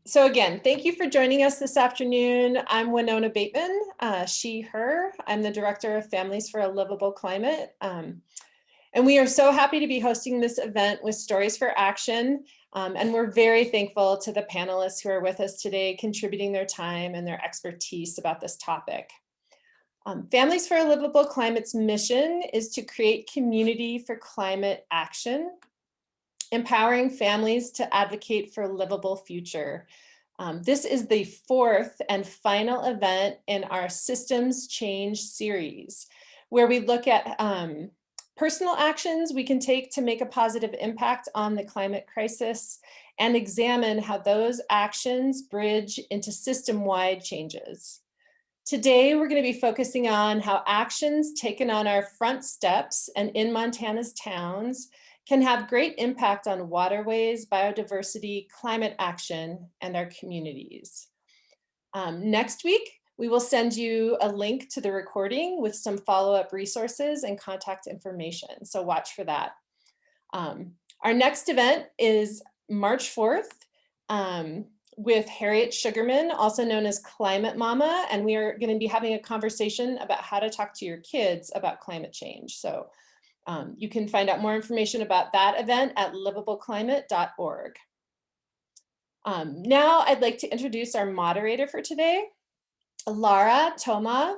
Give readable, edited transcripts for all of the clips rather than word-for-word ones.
So again, thank you for joining us this afternoon. I'm Winona Bateman, she, her. I'm the Director of Families for a Livable Climate. And we are so happy to be hosting this event with Stories for Action. And we're very thankful to the panelists who are with us today, contributing their time and their expertise about this topic. Families for a Livable Climate's mission is to create community for climate action, empowering families to advocate for a livable future. This is the fourth and final event in our Systems Change series, where we look at personal actions we can take to make a positive impact on the climate crisis and examine how those actions bridge into system-wide changes. Today, we're going to be focusing on how actions taken on our front steps and in Montana's towns can have great impact on waterways, biodiversity, climate action, and our communities. Next week, we will send you a link to the recording with some follow-up resources and contact information, so watch for that. Our next event is March 4th with Harriet Sugarman, also known as Climate Mama, and we are going to be having a conversation about how to talk to your kids about climate change. So you can find out more information about that event at livableclimate.org. Now I'd like to introduce our moderator for today, Lara Tomov.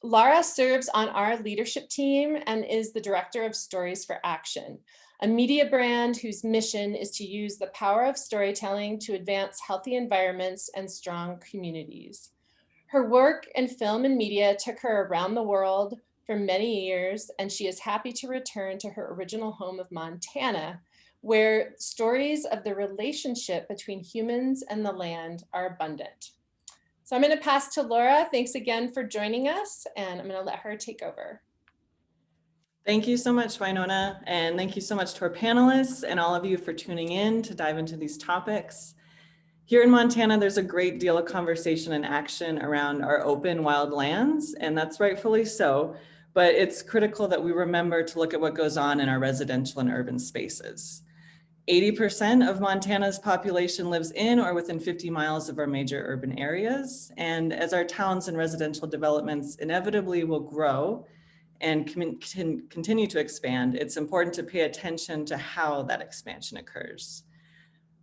Lara serves on our leadership team and is the director of Stories for Action, a media brand whose mission is to use the power of storytelling to advance healthy environments and strong communities. Her work in film and media took her around the world for many years, and she is happy to return to her original home of Montana, where stories of the relationship between humans and the land are abundant. So I'm going to pass to Laura. Thanks again for joining us, and I'm going to let her take over. Thank you so much, Winona, and thank you so much to our panelists and all of you for tuning in to dive into these topics. Here in Montana, there's a great deal of conversation and action around our open wild lands, and that's rightfully so, but it's critical that we remember to look at what goes on in our residential and urban spaces. 80% of Montana's population lives in or within 50 miles of our major urban areas, and as our towns and residential developments inevitably will grow and can continue to expand, it's important to pay attention to how that expansion occurs.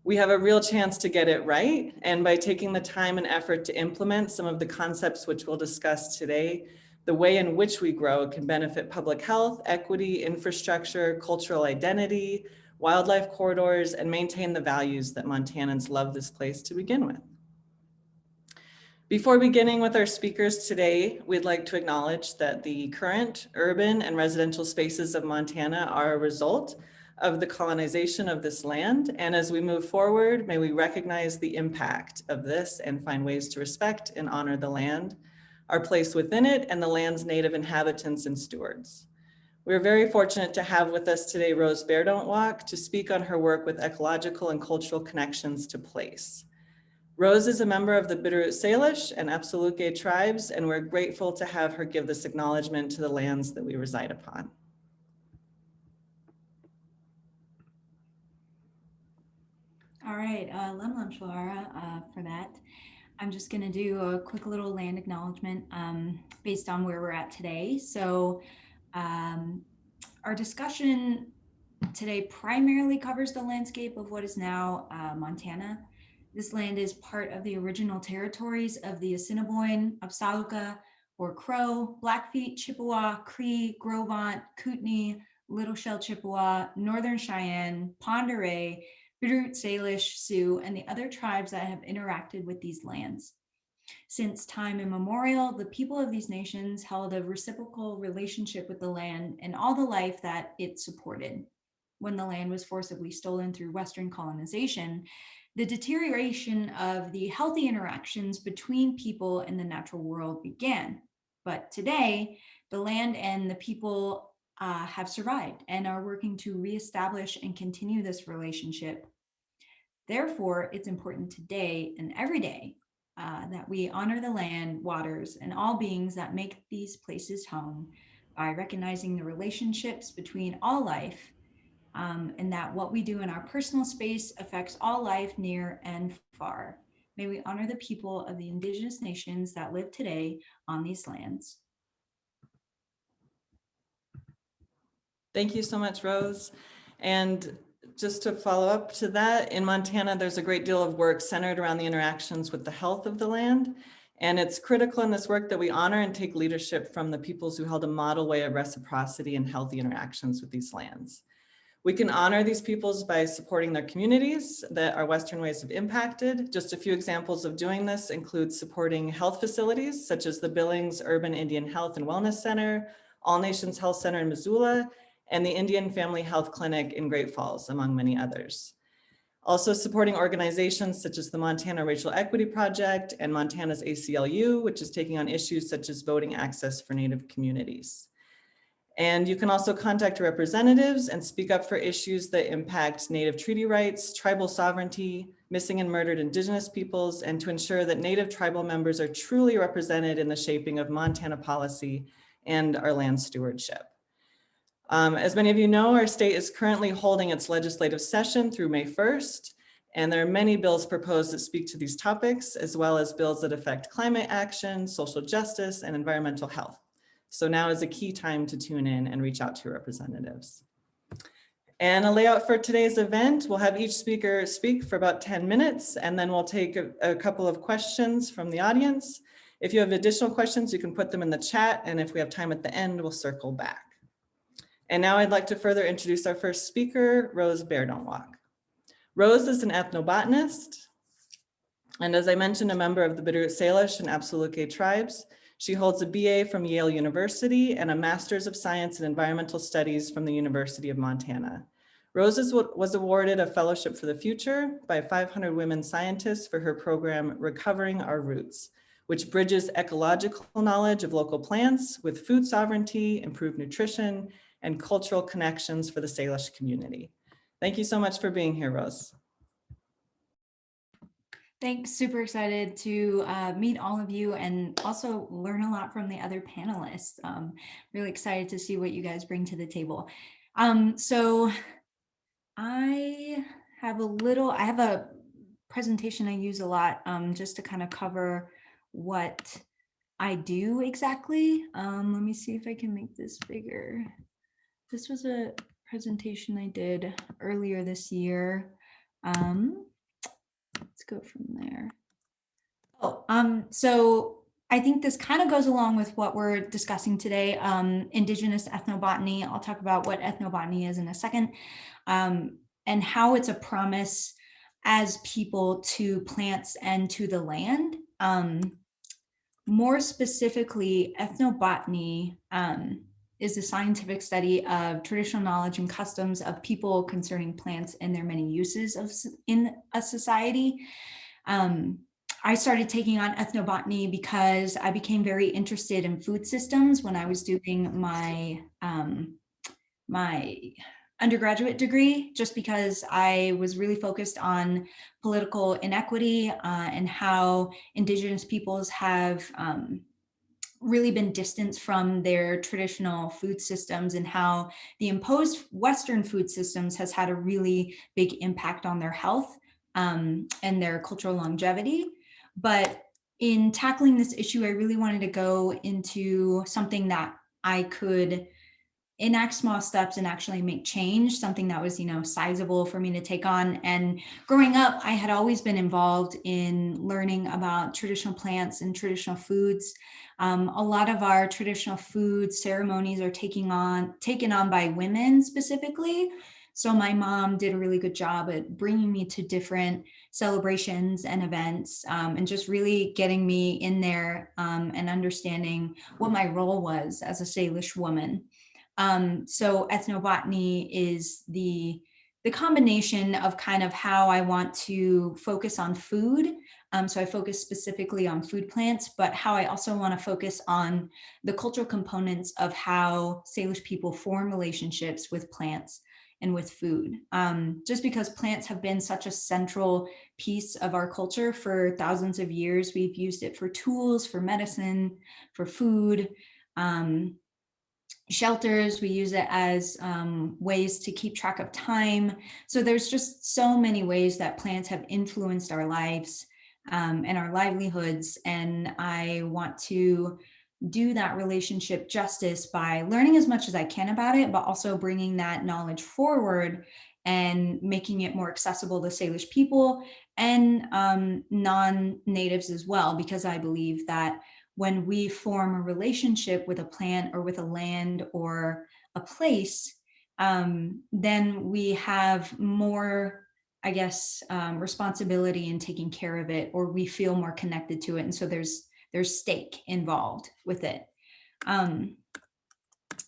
We have a real chance to get it right, and by taking the time and effort to implement some of the concepts which we'll discuss today, the way in which we grow can benefit public health, equity, infrastructure, cultural identity, wildlife corridors, and maintain the values that Montanans love this place to begin with. Before beginning with our speakers today, we'd like to acknowledge that the current urban and residential spaces of Montana are a result of the colonization of this land. And as we move forward, may we recognize the impact of this and find ways to respect and honor the land, our place within it, and the land's native inhabitants and stewards. We're very fortunate to have with us today Rose Bear-Don't-Walk to speak on her work with ecological and cultural connections to place. Rose is a member of the Bitterroot Salish and Apsaluke tribes, and we're grateful to have her give this acknowledgement to the lands that we reside upon. All right, Lem Shlara for that. I'm just going to do a quick little land acknowledgement based on where we're at today. So our discussion today primarily covers the landscape of what is now Montana. This land is part of the original territories of the Assiniboine, Apsaluka, or Crow, Blackfeet, Chippewa, Cree, Gros Ventre, Kootenai, Little Shell Chippewa, Northern Cheyenne, Pend Oreille, Bitterroot Salish, Sioux, and the other tribes that have interacted with these lands. Since time immemorial, the people of these nations held a reciprocal relationship with the land and all the life that it supported. When the land was forcibly stolen through Western colonization, the deterioration of the healthy interactions between people and the natural world began. But today, the land and the people have survived and are working to reestablish and continue this relationship. Therefore, it's important today and every day that we honor the land, waters, and all beings that make these places home by recognizing the relationships between all life and that what we do in our personal space affects all life near and far. May we honor the people of the indigenous nations that live today on these lands. Thank you so much, Rose. And just to follow up to that, in Montana, there's a great deal of work centered around the interactions with the health of the land. And it's critical in this work that we honor and take leadership from the peoples who held a model way of reciprocity and healthy interactions with these lands. We can honor these peoples by supporting their communities that our Western ways have impacted. Just a few examples of doing this include supporting health facilities such as the Billings Urban Indian Health and Wellness Center, All Nations Health Center in Missoula, and the Indian Family Health Clinic in Great Falls, among many others. Also supporting organizations such as the Montana Racial Equity Project and Montana's ACLU, which is taking on issues such as voting access for Native communities. And you can also contact representatives and speak up for issues that impact Native treaty rights, tribal sovereignty, missing and murdered Indigenous peoples, and to ensure that Native tribal members are truly represented in the shaping of Montana policy and our land stewardship. As many of you know, our state is currently holding its legislative session through May 1st, and there are many bills proposed that speak to these topics, as well as bills that affect climate action, social justice, and environmental health. So now is a key time to tune in and reach out to your representatives. And a layout for today's event, we'll have each speaker speak for about 10 minutes, and then we'll take a couple of questions from the audience. If you have additional questions, you can put them in the chat, and if we have time at the end, we'll circle back. And now I'd like to further introduce our first speaker, Rose Beardonwalk. Rose is an ethnobotanist, and as I mentioned, a member of the Bitterroot Salish and Apsaluke tribes. She holds a BA from Yale University and a Master's of Science in Environmental Studies from the University of Montana. Rose was awarded a Fellowship for the Future by 500 Women Scientists for her program, Recovering Our Roots, which bridges ecological knowledge of local plants with food sovereignty, improved nutrition, and cultural connections for the Salish community. Thank you so much for being here, Rose. Thanks, super excited to meet all of you and also learn a lot from the other panelists. Really excited to see what you guys bring to the table. So I have a presentation I use a lot just to kind of cover what I do exactly. Let me see if I can make this bigger. This was a presentation I did earlier this year. Let's go from there. So I think this kind of goes along with what we're discussing today, Indigenous ethnobotany. I'll talk about what ethnobotany is in a second, and how it's a promise as people to plants and to the land. More specifically, ethnobotany is the scientific study of traditional knowledge and customs of people concerning plants and their many uses in a society. I started taking on ethnobotany because I became very interested in food systems when I was doing my my undergraduate degree, just because I was really focused on political inequity and how Indigenous peoples have really been distanced from their traditional food systems, and how the imposed Western food systems has had a really big impact on their health and their cultural longevity. But in tackling this issue, I really wanted to go into something that I could enact small steps and actually make change, something that was, sizable for me to take on. And growing up, I had always been involved in learning about traditional plants and traditional foods. A lot of our traditional food ceremonies are taken on by women specifically. So my mom did a really good job at bringing me to different celebrations and events, and just really getting me in there and understanding what my role was as a Salish woman. So ethnobotany is the combination of kind of how I want to focus on food. So I focus specifically on food plants, but how I also want to focus on the cultural components of how Salish people form relationships with plants and with food. Just because plants have been such a central piece of our culture for thousands of years. We've used it for tools, for medicine, for food. shelters. We use it as ways to keep track of time. So there's just so many ways that plants have influenced our lives and our livelihoods. And I want to do that relationship justice by learning as much as I can about it, but also bringing that knowledge forward and making it more accessible to Salish people and non-natives as well, because I believe that when we form a relationship with a plant or with a land or a place, then we have more, I guess, responsibility in taking care of it, or we feel more connected to it. And so there's stake involved with it.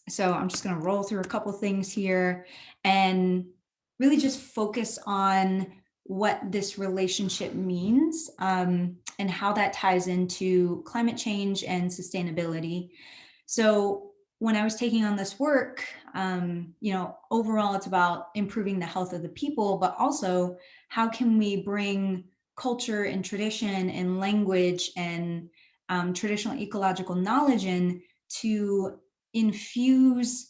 So I'm just going to roll through a couple things here and really just focus on what this relationship means and how that ties into climate change and sustainability. So when I was taking on this work, overall it's about improving the health of the people, but also how can we bring culture and tradition and language and traditional ecological knowledge in to infuse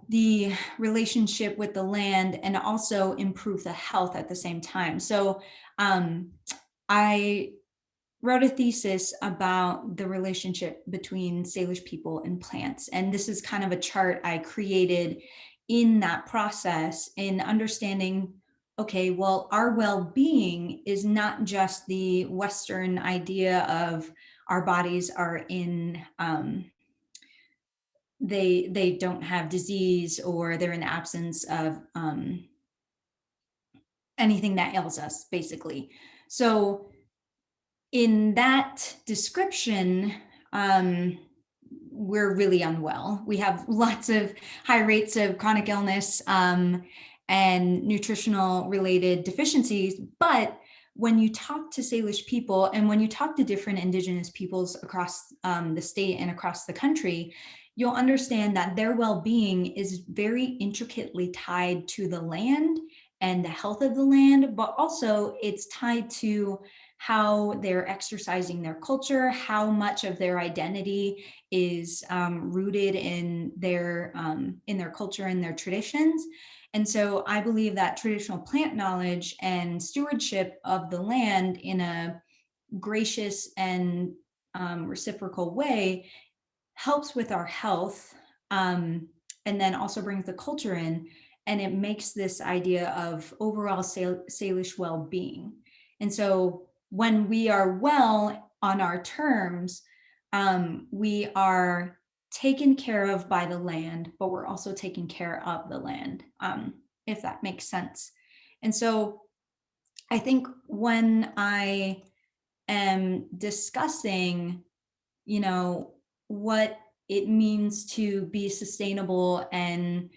the relationship with the land and also improve the health at the same time. So I wrote a thesis about the relationship between Salish people and plants. And this is kind of a chart I created in that process in understanding, okay, well, our well-being is not just the Western idea of our bodies are in, they don't have disease or they're in the absence of anything that ails us, basically. So in that description, we're really unwell. We have lots of high rates of chronic illness and nutritional related deficiencies. But when you talk to Salish people and when you talk to different Indigenous peoples across the state and across the country, you'll understand that their well-being is very intricately tied to the land and the health of the land, but also it's tied to how they're exercising their culture, how much of their identity is rooted in their culture and their traditions. And so I believe that traditional plant knowledge and stewardship of the land in a gracious and reciprocal way helps with our health, and then also brings the culture in, and it makes this idea of overall Salish well-being. And so when we are well on our terms, we are taken care of by the land, but we're also taking care of the land, if that makes sense. And so I think when I am discussing, what it means to be sustainable and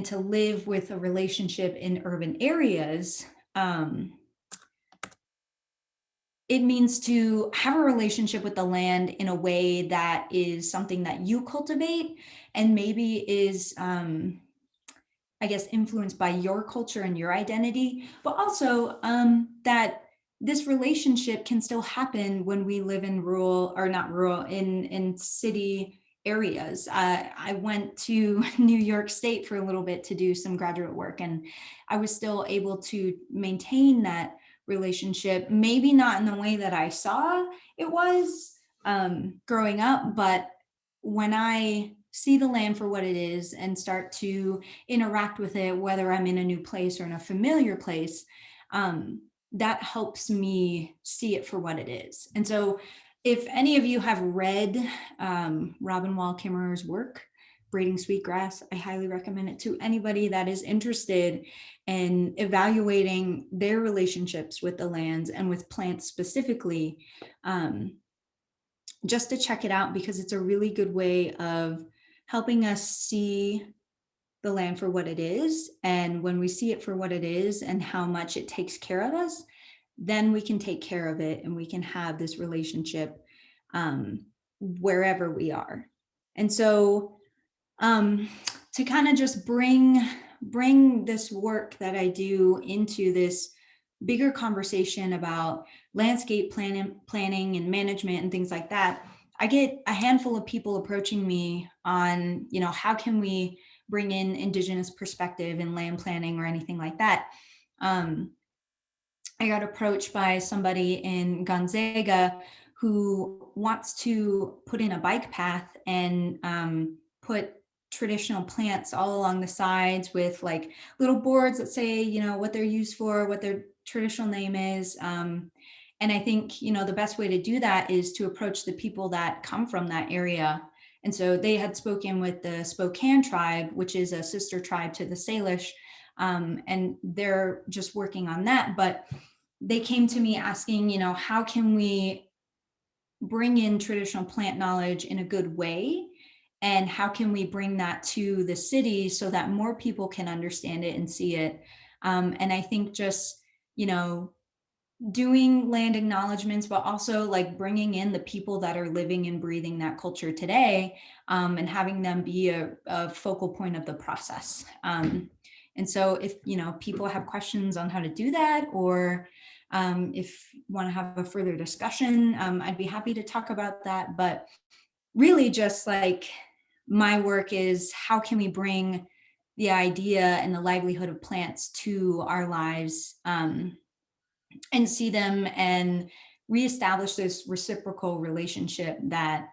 to live with a relationship in urban areas, it means to have a relationship with the land in a way that is something that you cultivate and maybe is, I guess, influenced by your culture and your identity, but also that this relationship can still happen when we live in rural, or not rural, in city areas. I went to New York State for a little bit to do some graduate work, and I was still able to maintain that relationship, maybe not in the way that I saw it was growing up, but when I see the land for what it is and start to interact with it, whether I'm in a new place or in a familiar place, that helps me see it for what it is. And so if any of you have read Robin Wall Kimmerer's work, Braiding Sweetgrass, I highly recommend it to anybody that is interested in evaluating their relationships with the lands and with plants specifically, just to check it out, because it's a really good way of helping us see the land for what it is. And when we see it for what it is and how much it takes care of us, then we can take care of it and we can have this relationship wherever we are. And so to kind of just bring this work that I do into this bigger conversation about landscape planning and management and things like that, I get a handful of people approaching me on, how can we bring in Indigenous perspective in land planning or anything like that. I got approached by somebody in Gonzaga who wants to put in a bike path and put traditional plants all along the sides with like little boards that say, what they're used for, what their traditional name is. And I think, the best way to do that is to approach the people that come from that area. And so they had spoken with the Spokane tribe, which is a sister tribe to the Salish, and they're just working on that. But they came to me asking, how can we bring in traditional plant knowledge in a good way? And how can we bring that to the city so that more people can understand it and see it? And I think just, doing land acknowledgements, but also like bringing in the people that are living and breathing that culture today, and having them be a focal point of the process. And so if, people have questions on how to do that, or if you want to have a further discussion, I'd be happy to talk about that. But really just like my work is how can we bring the idea and the livelihood of plants to our lives, and see them and reestablish this reciprocal relationship that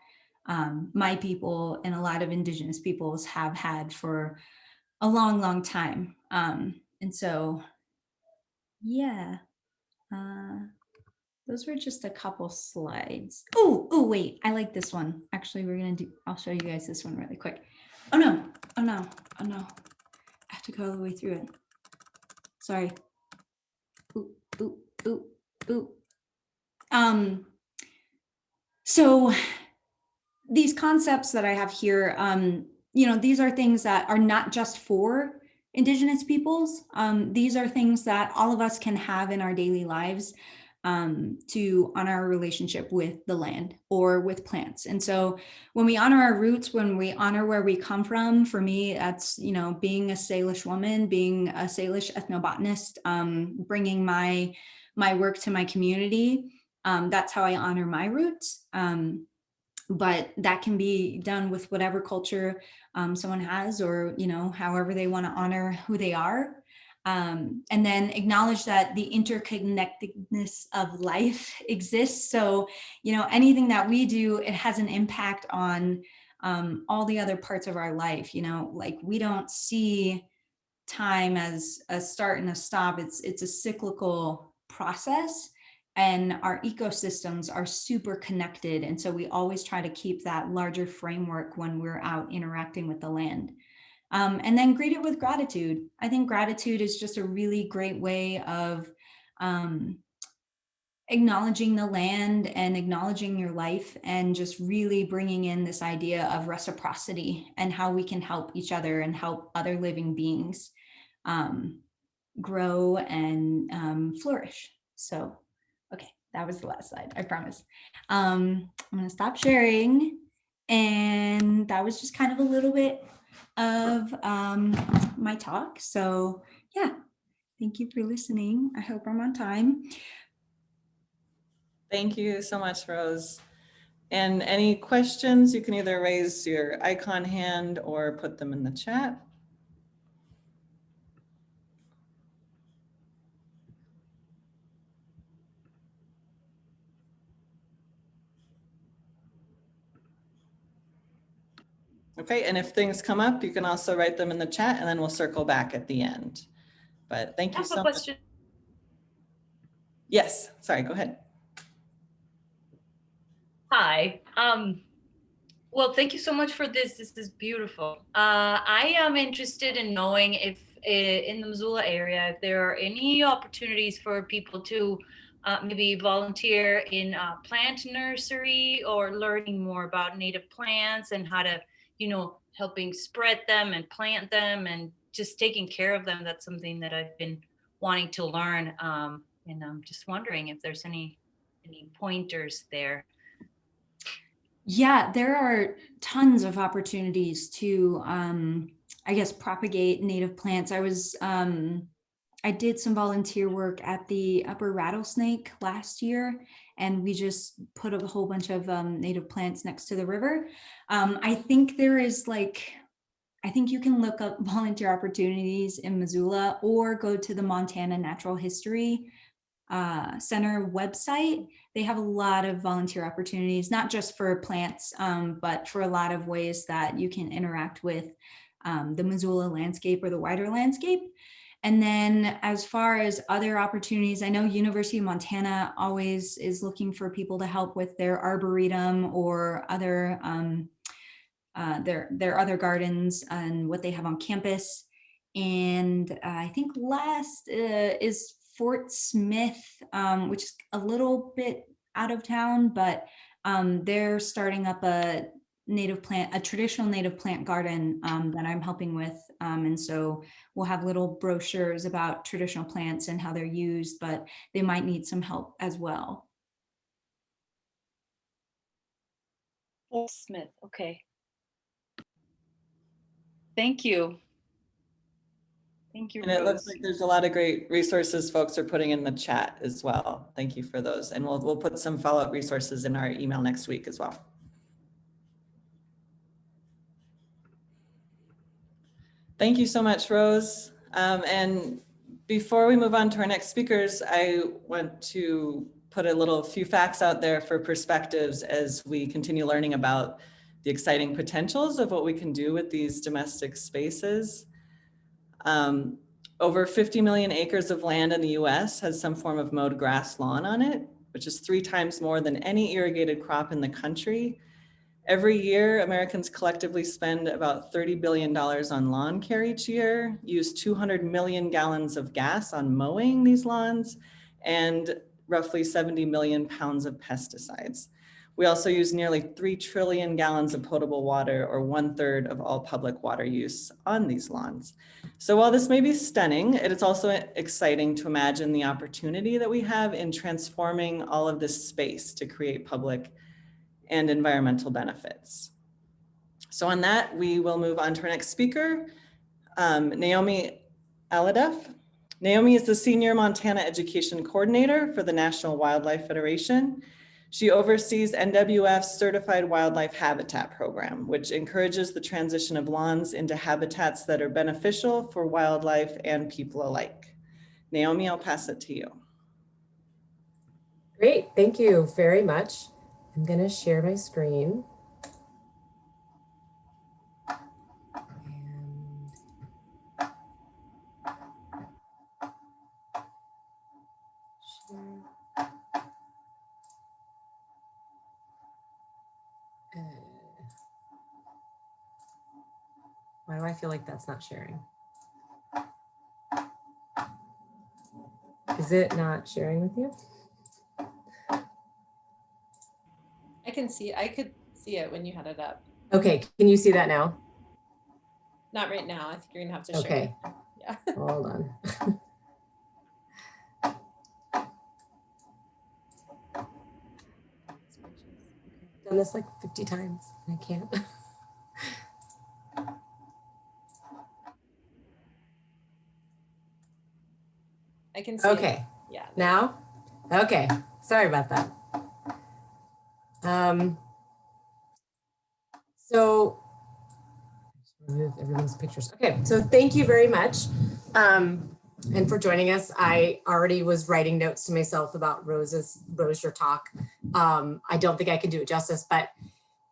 my people and a lot of Indigenous peoples have had for a long, long time. And so, yeah, those were just a couple slides. Oh, wait, I like this one. Actually, I'll show you guys this one really quick. Oh no. I have to go all the way through it. Sorry. Ooh. So these concepts that I have here, these are things that are not just for Indigenous peoples. These are things that all of us can have in our daily lives to honor our relationship with the land or with plants. And so when we honor our roots, when we honor where we come from, for me, that's, being a Salish woman, being a Salish ethnobotanist, bringing my work to my community. That's how I honor my roots. But that can be done with whatever culture someone has, or, however they want to honor who they are. And then acknowledge that the interconnectedness of life exists. So, anything that we do, it has an impact on all the other parts of our life. Like we don't see time as a start and a stop. It's a cyclical process. And our ecosystems are super connected. And so we always try to keep that larger framework when we're out interacting with the land. And then greet it with gratitude. I think gratitude is just a really great way of acknowledging the land and acknowledging your life, and just really bringing in this idea of reciprocity and how we can help each other and help other living beings grow and flourish. So, okay, that was the last slide, I promise. I'm gonna stop sharing. And that was just kind of a little bit of my talk. So yeah, thank you for listening. I hope I'm on time. Thank you so much, Rose. And any questions, you can either raise your icon hand or put them in the chat. Okay, and if things come up, you can also write them in the chat, and then we'll circle back at the end. But thank you so much. Yes, sorry, go ahead. Hi. Well, thank you so much for this. This is beautiful. I am interested in knowing if in the Missoula area, if there are any opportunities for people to maybe volunteer in a plant nursery, or learning more about native plants and how to, helping spread them and plant them and just taking care of them. That's something that I've been wanting to learn. And I'm just wondering if there's any pointers there. Yeah, there are tons of opportunities to, I guess, propagate native plants. I was I did some volunteer work at the Upper Rattlesnake last year, and we just put up a whole bunch of native plants next to the river. I think there is I think you can look up volunteer opportunities in Missoula or go to the Montana Natural History Center website. They have a lot of volunteer opportunities, not just for plants, but for a lot of ways that you can interact with the Missoula landscape or the wider landscape. And then as far as other opportunities, I know University of Montana always is looking for people to help with their arboretum or other their other gardens and what they have on campus. And I think last is Fort Smith, which is a little bit out of town, but they're starting up a traditional native plant garden that I'm helping with. And so we'll have little brochures about traditional plants and how they're used, but they might need some help as well. Fort Smith, okay. Thank you. Thank you, And it looks Rose. like there's a lot of great resources folks are putting in the chat as well. Thank you for those. And we'll put some follow-up resources in our email next week as well. Thank you so much, Rose. And before we move on to our next speakers, I want to put a few facts out there for perspectives as we continue learning about the exciting potentials of what we can do with these domestic spaces. Over 50 million acres of land in the US has some form of mowed grass lawn on it, which is 3 times more than any irrigated crop in the country. Every year, Americans collectively spend about $30 billion on lawn care each year, use 200 million gallons of gas on mowing these lawns, and roughly 70 million pounds of pesticides. We also use nearly 3 trillion gallons of potable water, or 1/3 of all public water use on these lawns. So while this may be stunning, it is also exciting to imagine the opportunity that we have in transforming all of this space to create public and environmental benefits. So on that, we will move on to our next speaker, Naomi Aladev. Naomi is the Senior Montana Education Coordinator for the National Wildlife Federation. She oversees NWF's Certified Wildlife Habitat Program, which encourages the transition of lawns into habitats that are beneficial for wildlife and people alike. Naomi, I'll pass it to you. Great, thank you very much. I'm going to share my screen. Why do I feel like that's not sharing? Is it not sharing with you? I could see it when you had it up. Okay, can you see that now? Not right now. I think you're gonna have to share. Okay. Yeah. Hold on. I've done this like 50 times. I can't. I can see Okay. it. Yeah. Now? Okay. Sorry about that. So remove everyone's pictures. Okay, so thank you very much. And for joining us. I already was writing notes to myself about Rose, your talk. I don't think I can do it justice, but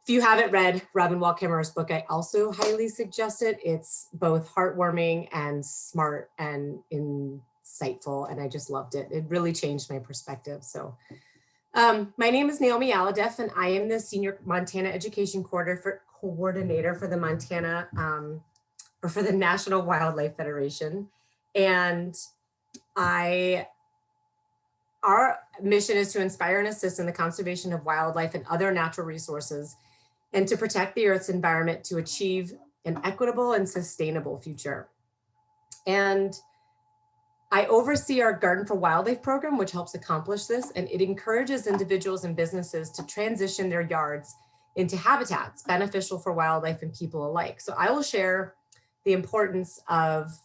if you haven't read Robin Wall Kimmerer's book, I also highly suggest it. It's both heartwarming and smart and insightful, and I just loved it. It really changed my perspective. So my name is Naomi Aladev, and I am the Senior Montana Education Coordinator for the Montana, or for the National Wildlife Federation. And our mission is to inspire and assist in the conservation of wildlife and other natural resources, and to protect the Earth's environment to achieve an equitable and sustainable future. And I oversee our Garden for Wildlife program, which helps accomplish this, and it encourages individuals and businesses to transition their yards into habitats beneficial for wildlife and people alike. So I will share the importance of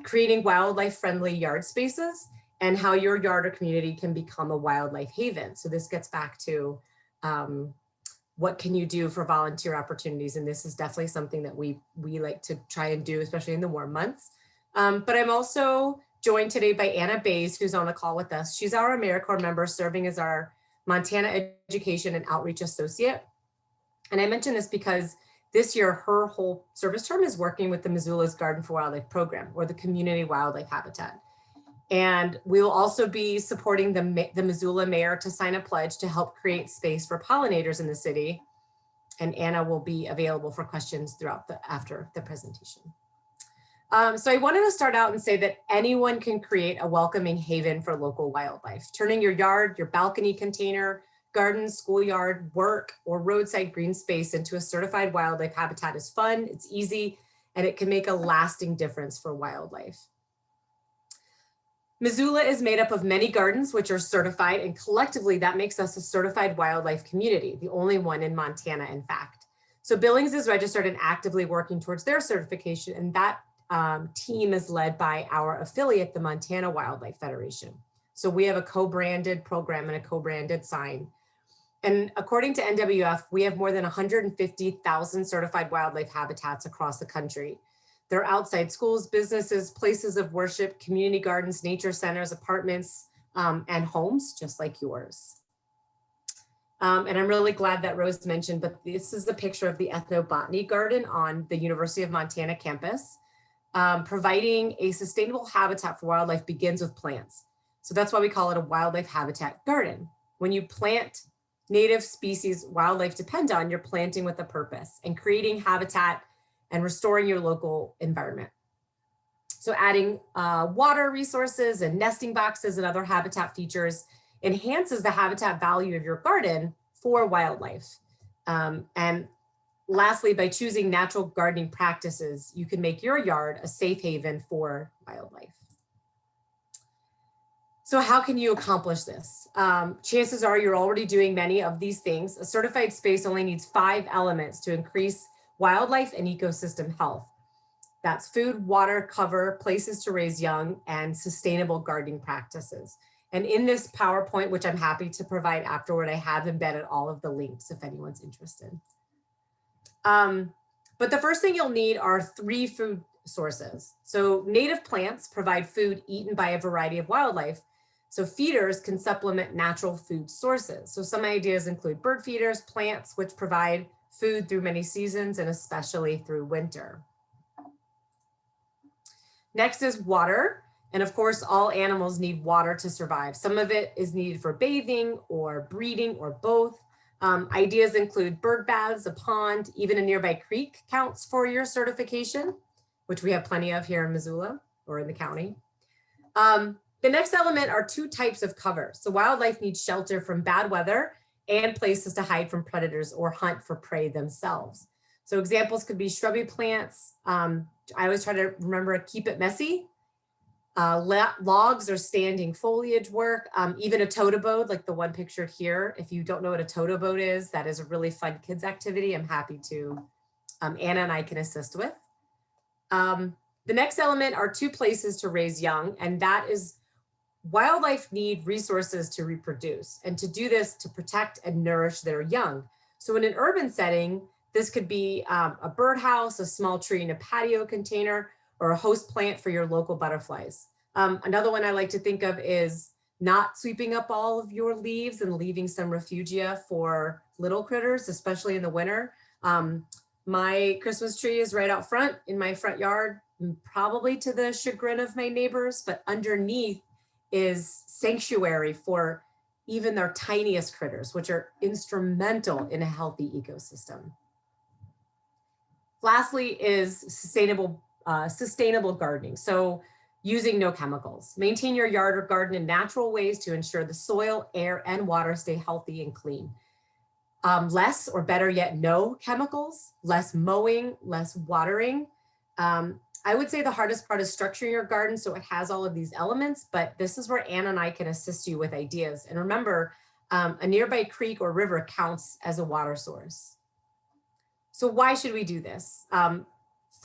creating wildlife-friendly yard spaces, and how your yard or community can become a wildlife haven. So this gets back to what can you do for volunteer opportunities? And this is definitely something that we like to try and do, especially in the warm months. But I'm also joined today by Anna Bays, who's on the call with us. She's our AmeriCorps member, serving as our Montana Education and Outreach Associate. And I mention this because this year, her whole service term is working with the Missoula's Garden for Wildlife program, or the Community Wildlife Habitat. And we will also be supporting the Missoula mayor to sign a pledge to help create space for pollinators in the city. And Anna will be available for questions throughout after the presentation. So I wanted to start out and say that anyone can create a welcoming haven for local wildlife. Turning your yard, your balcony container, garden, schoolyard, work, or roadside green space into a certified wildlife habitat is fun, it's easy, and it can make a lasting difference for wildlife. Missoula is made up of many gardens which are certified, and collectively that makes us a certified wildlife community, the only one in Montana, in fact. So Billings is registered and actively working towards their certification, and that team is led by our affiliate, the Montana Wildlife Federation. So we have a co-branded program and a co-branded sign. And according to NWF, we have more than 150,000 certified wildlife habitats across the country. They're outside schools, businesses, places of worship, community gardens, nature centers, apartments, and homes just like yours. And I'm really glad that Rose mentioned, but this is the picture of the Ethnobotany Garden on the University of Montana campus. Providing a sustainable habitat for wildlife begins with plants. So that's why we call it a wildlife habitat garden. When you plant native species wildlife depend on, you're planting with a purpose and creating habitat and restoring your local environment. So adding water resources and nesting boxes and other habitat features enhances the habitat value of your garden for wildlife. And lastly, by choosing natural gardening practices, you can make your yard a safe haven for wildlife. So how can you accomplish this? Chances are you're already doing many of these things. A certified space only needs 5 elements to increase wildlife and ecosystem health. That's food, water, cover, places to raise young, and sustainable gardening practices. And in this PowerPoint, which I'm happy to provide afterward, I have embedded all of the links if anyone's interested. But the first thing you'll need are 3 food sources. So native plants provide food eaten by a variety of wildlife. So feeders can supplement natural food sources. So some ideas include bird feeders, plants, which provide food through many seasons and especially through winter. Next is water. And of course, all animals need water to survive. Some of it is needed for bathing or breeding or both. Ideas include bird baths, a pond, even a nearby creek counts for your certification, which we have plenty of here in Missoula or in the county. The next element are 2 types of cover. So wildlife needs shelter from bad weather and places to hide from predators or hunt for prey themselves. So examples could be shrubby plants. I always try to remember to keep it messy. Logs or standing foliage work, even a totem boat like the one pictured here. If you don't know what a totem boat is, that is a really fun kids activity. I'm happy to, Anna and I can assist with. The next element are 2 places to raise young, and that is wildlife need resources to reproduce, and to do this to protect and nourish their young. So in an urban setting, this could be a birdhouse, a small tree in a patio container, or a host plant for your local butterflies. Another one I like to think of is not sweeping up all of your leaves and leaving some refugia for little critters, especially in the winter. My Christmas tree is right out front in my front yard, probably to the chagrin of my neighbors, but underneath is sanctuary for even their tiniest critters, which are instrumental in a healthy ecosystem. Lastly is sustainable gardening. So using no chemicals. Maintain your yard or garden in natural ways to ensure the soil, air, and water stay healthy and clean. Less, or better yet, no chemicals, less mowing, less watering. I would say the hardest part is structuring your garden so it has all of these elements, but this is where Anna and I can assist you with ideas. And remember, a nearby creek or river counts as a water source. So why should we do this?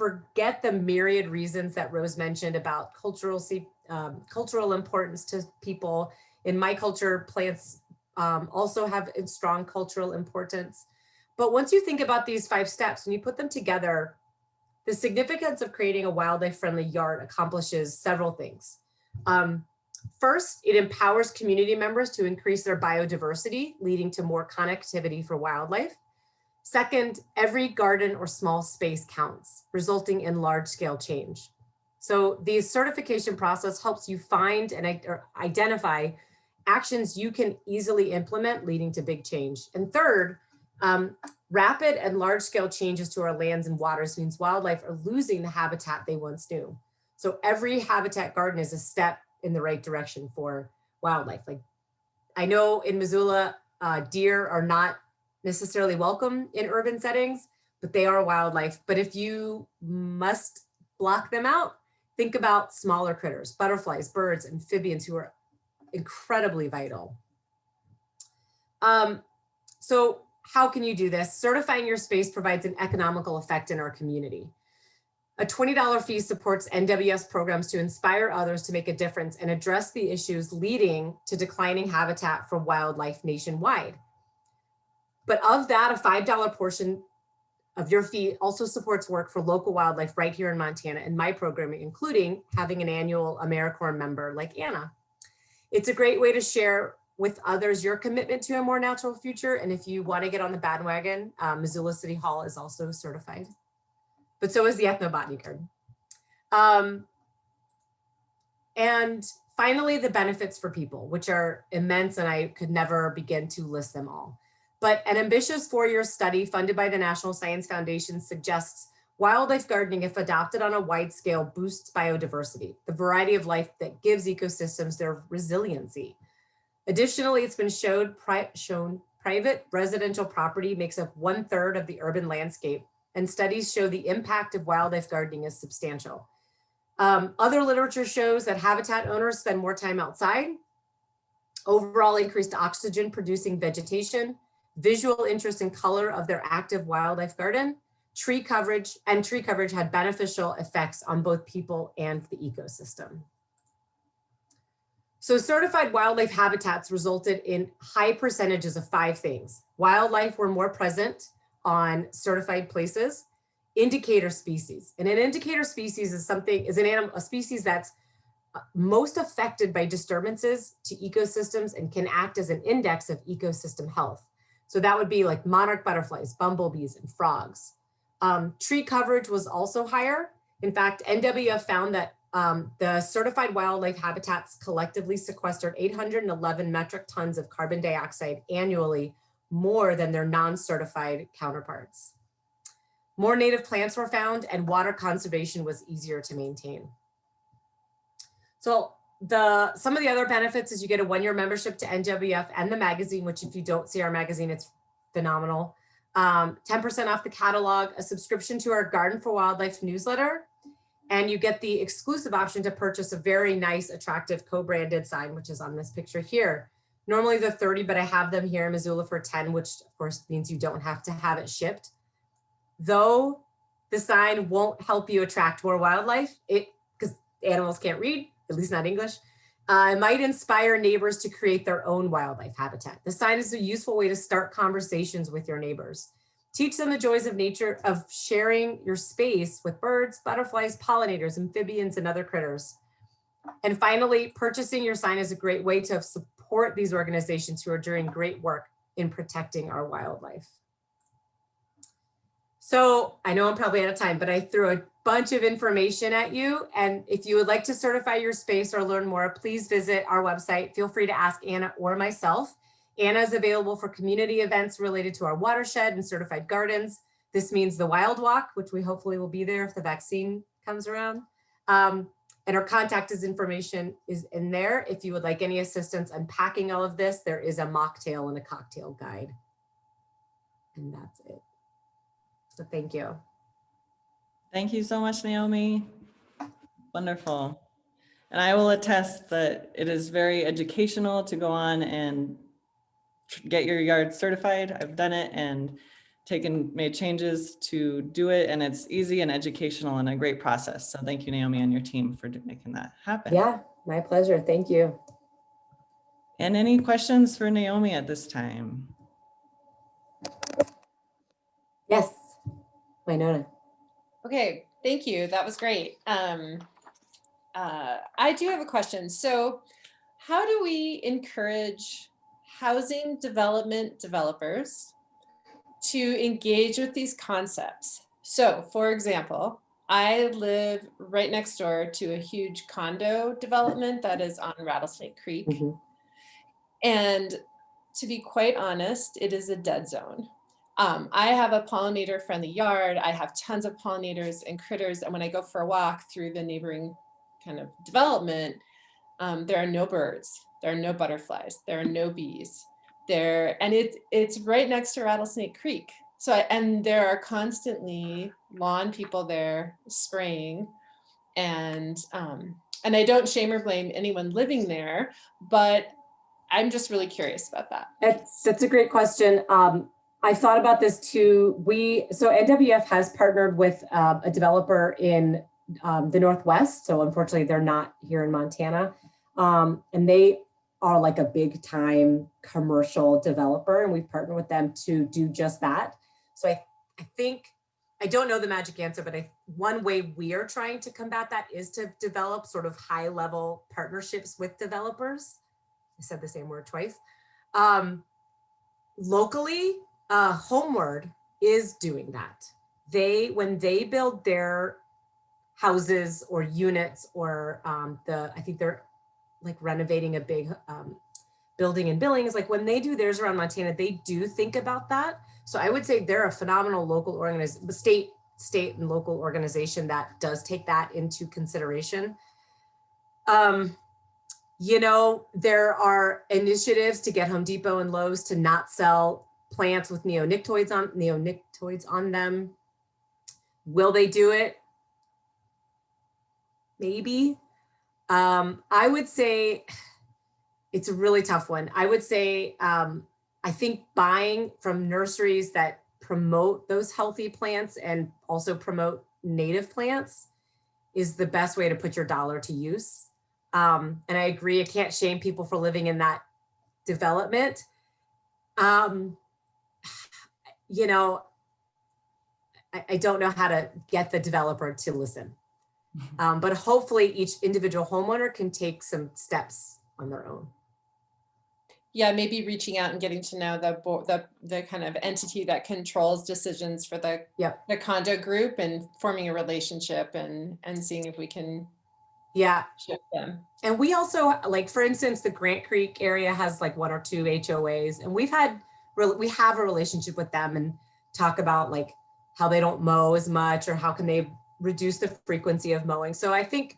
forget the myriad reasons that Rose mentioned about cultural importance to people. In my culture, plants also have a strong cultural importance. But once you think about these 5 steps, when you put them together, the significance of creating a wildlife-friendly yard accomplishes several things. First, it empowers community members to increase their biodiversity, leading to more connectivity for wildlife. Second, every garden or small space counts, resulting in large-scale change. So the certification process helps you find and identify actions you can easily implement, leading to big change. And third, rapid and large-scale changes to our lands and waters means wildlife are losing the habitat they once knew. So every habitat garden is a step in the right direction for wildlife. Like, I know in Missoula, deer are not necessarily welcome in urban settings, but they are wildlife. But if you must block them out, think about smaller critters, butterflies, birds, amphibians, who are incredibly vital. So how can you do this? Certifying your space provides an economical effect in our community. A $20 fee supports NWS programs to inspire others to make a difference and address the issues leading to declining habitat for wildlife nationwide. But of that, a $5 portion of your fee also supports work for local wildlife right here in Montana and my programming, including having an annual AmeriCorps member like Anna. It's a great way to share with others your commitment to a more natural future. And if you want to get on the bandwagon, Missoula City Hall is also certified, but so is the Ethnobotany Garden. And finally, the benefits for people, which are immense, and I could never begin to list them all. But an ambitious 4-year study funded by the National Science Foundation suggests wildlife gardening, if adopted on a wide scale, boosts biodiversity, the variety of life that gives ecosystems their resiliency. Additionally, it's been shown private residential property makes up 1/3 of the urban landscape, and studies show the impact of wildlife gardening is substantial. Other literature shows that habitat owners spend more time outside, overall increased oxygen producing vegetation, visual interest and color of their active wildlife garden, tree coverage had beneficial effects on both people and the ecosystem. So certified wildlife habitats resulted in high percentages of 5 things. Wildlife were more present on certified places, indicator species. And an indicator species is a species that's most affected by disturbances to ecosystems and can act as an index of ecosystem health. So that would be like monarch butterflies, bumblebees, and frogs. Tree coverage was also higher. In fact, NWF found that the certified wildlife habitats collectively sequestered 811 metric tons of carbon dioxide annually, more than their non-certified counterparts. More native plants were found, and water conservation was easier to maintain. So some of the other benefits is you get a 1-year membership to NWF and the magazine, which if you don't see our magazine, it's phenomenal. 10% off the catalog, a subscription to our Garden for Wildlife newsletter, and you get the exclusive option to purchase a very nice, attractive co-branded sign, which is on this picture here. Normally they're 30, but I have them here in Missoula for 10, which of course means you don't have to have it shipped. Though the sign won't help you attract more wildlife, because animals can't read, at least not English, it might inspire neighbors to create their own wildlife habitat. The sign is a useful way to start conversations with your neighbors. Teach them the joys of nature, of sharing your space with birds, butterflies, pollinators, amphibians, and other critters. And finally, purchasing your sign is a great way to support these organizations who are doing great work in protecting our wildlife. So I know I'm probably out of time, but I threw a bunch of information at you. And if you would like to certify your space or learn more, please visit our website. Feel free to ask Anna or myself. Anna is available for community events related to our watershed and certified gardens. This means the Wild Walk, which we hopefully will be there if the vaccine comes around. And our contact information is in there. If you would like any assistance unpacking all of this, there is a mocktail and a cocktail guide. And that's it. So thank you. Thank you so much, Naomi. Wonderful. And I will attest that it is very educational to go on and get your yard certified. I've done it, and made changes to do it, and it's easy and educational and a great process. So thank you, Naomi, and your team for making that happen. Yeah, my pleasure. Thank you. And any questions for Naomi at this time? Yes, Winona. Okay, thank you. That was great. I do have a question. So how do we encourage housing development developers to engage with these concepts? So for example, I live right next door to a huge condo development that is on Rattlesnake Creek. Mhm. And to be quite honest, it is a dead zone. I have a pollinator friendly yard. I have tons of pollinators and critters. And when I go for a walk through the neighboring kind of development, there are no birds, there are no butterflies, there are no bees there. And it's right next to Rattlesnake Creek. So, and there are constantly lawn people there spraying, and I don't shame or blame anyone living there, but I'm just really curious about that. That's a great question. I thought about this too. So NWF has partnered with a developer in the Northwest. So unfortunately, they're not here in Montana. And they are like a big time commercial developer, and we've partnered with them to do just that. So I think, I don't know the magic answer, but one way we are trying to combat that is to develop sort of high level partnerships with developers. I said the same word twice. Locally, Homeward is doing that. When they build their houses or units, or I think they're like renovating a big building in Billings, like when they do theirs around Montana, they do think about that. So I would say they're a phenomenal local state and local organization that does take that into consideration. You know, there are initiatives to get Home Depot and Lowe's to not sell plants with neonicotinoids on them. Will they do it? Maybe. I would say it's a really tough one. I would say, I think buying from nurseries that promote those healthy plants and also promote native plants is the best way to put your dollar to use. And I agree, I can't shame people for living in that development. You know, I don't know how to get the developer to listen. But hopefully each individual homeowner can take some steps on their own. Yeah, maybe reaching out and getting to know the kind of entity that controls decisions for the condo group, and forming a relationship and seeing if we can shift them. And we also, like, for instance, the Grant Creek area has like 1 or 2 HOAs, and we have a relationship with them and talk about like how they don't mow as much, or how can they reduce the frequency of mowing. So I think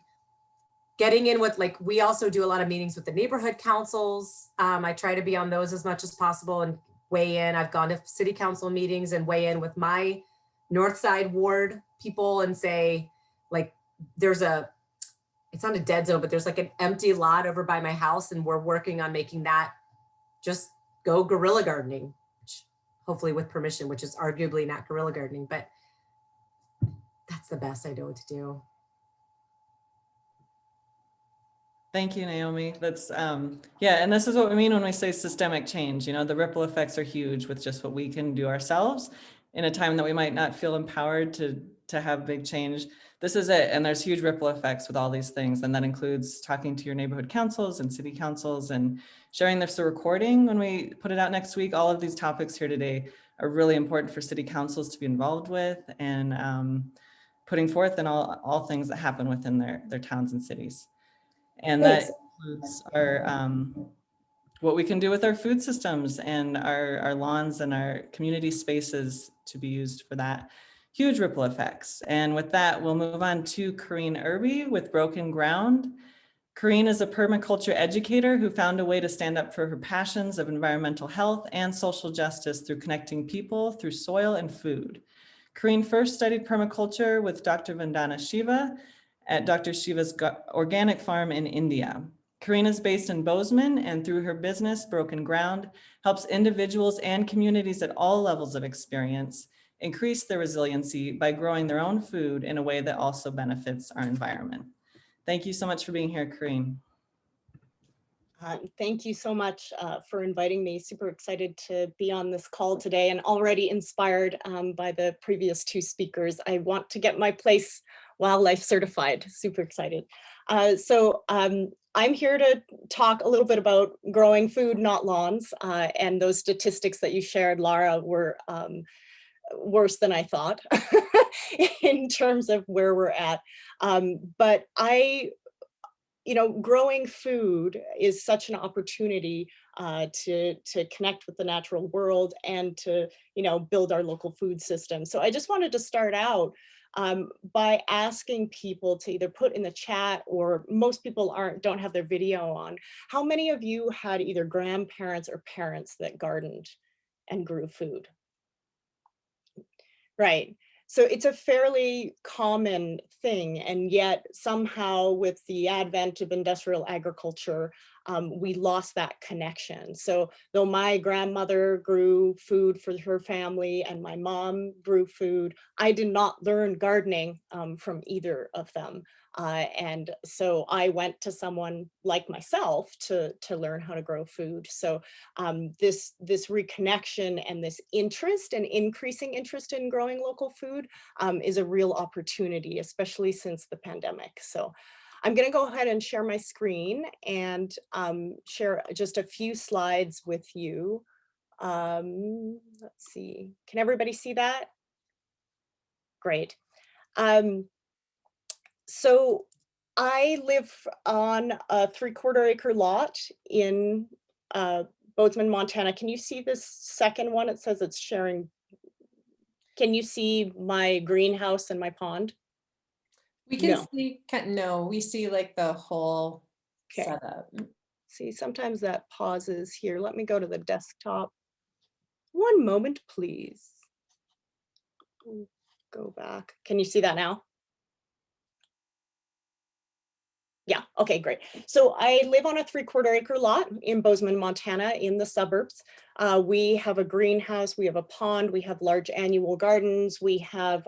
getting in with, like, we also do a lot of meetings with the neighborhood councils. I try to be on those as much as possible and weigh in. I've gone to city council meetings and weigh in with my North Side ward people and say, like, it's not a dead zone, but there's like an empty lot over by my house, and we're working on making that just go guerrilla gardening, hopefully with permission, which is arguably not guerrilla gardening, but that's the best I know what to do. Thank you, Naomi. That's, yeah, and this is what we mean when we say systemic change. You know, the ripple effects are huge with just what we can do ourselves in a time that we might not feel empowered to have big change. This is it. And there's huge ripple effects with all these things. And that includes talking to your neighborhood councils and city councils and sharing this recording when we put it out next week. All of these topics here today are really important for city councils to be involved with, and putting forth in all things that happen within their towns and cities. And that includes our, what we can do with our food systems and our lawns and our community spaces to be used for that. Huge ripple effects. And with that, we'll move on to Kareen ERBE with Broken Ground. Kareen is a permaculture educator who found a way to stand up for her passions of environmental health and social justice through connecting people through soil and food. Kareen first studied permaculture with Dr. Vandana Shiva at Dr. Shiva's organic farm in India. Kareen is based in Bozeman, and through her business, Broken Ground, helps individuals and communities at all levels of experience increase their resiliency by growing their own food in a way that also benefits our environment. Thank you so much for being here, Kareen. Thank you so much for inviting me. Super excited to be on this call today and already inspired by the previous two speakers. I want to get my place wildlife certified. Super excited. I'm here to talk a little bit about growing food, not lawns, and those statistics that you shared, Lara, were worse than I thought in terms of where we're at. But growing food is such an opportunity to connect with the natural world and to, build our local food system. So I just wanted to start out by asking people to either put in the chat, or most people don't have their video on, how many of you had either grandparents or parents that gardened and grew food? Right. So it's a fairly common thing, and yet somehow with the advent of industrial agriculture, we lost that connection. So though my grandmother grew food for her family and my mom grew food, I did not learn gardening from either of them. And so I went to someone like myself to learn how to grow food. So this reconnection and this interest and increasing interest in growing local food is a real opportunity, especially since the pandemic. So I'm going to go ahead and share my screen and share just a few slides with you. Let's see, can everybody see that? Great. So I live on a 3/4 acre lot in Bozeman, Montana. Can you see this second one? It says it's sharing. Can you see my greenhouse and my pond? We can No. see, no, we see like the whole Okay. setup. See, sometimes that pauses here. Let me go to the desktop. One moment, please. Go back. Can you see that now? Yeah, okay, great. So I live on a 3/4 acre lot in Bozeman, Montana, in the suburbs. We have a greenhouse, we have a pond, we have large annual gardens, we have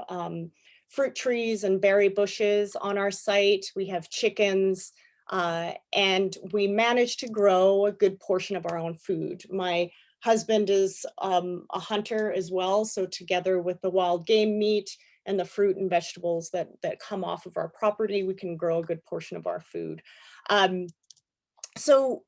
fruit trees and berry bushes on our site, we have chickens, and we manage to grow a good portion of our own food. My husband is a hunter as well, so together with the wild game meat and the fruit and vegetables that come off of our property, we can grow a good portion of our food. So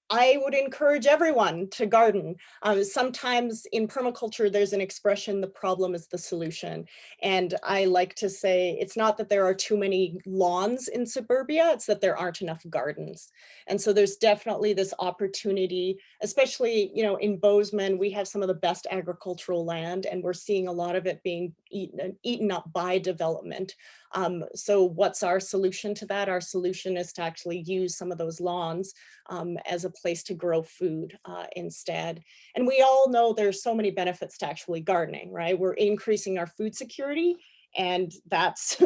I would encourage everyone to garden. Sometimes in permaculture, there's an expression, the problem is the solution. And I like to say, it's not that there are too many lawns in suburbia, it's that there aren't enough gardens. And so there's definitely this opportunity, especially, in Bozeman, we have some of the best agricultural land, and we're seeing a lot of it being eaten up by development. So what's our solution to that? Our solution is to actually use some of those lawns as a place to grow food instead. And we all know there's so many benefits to actually gardening, right? We're increasing our food security, and that's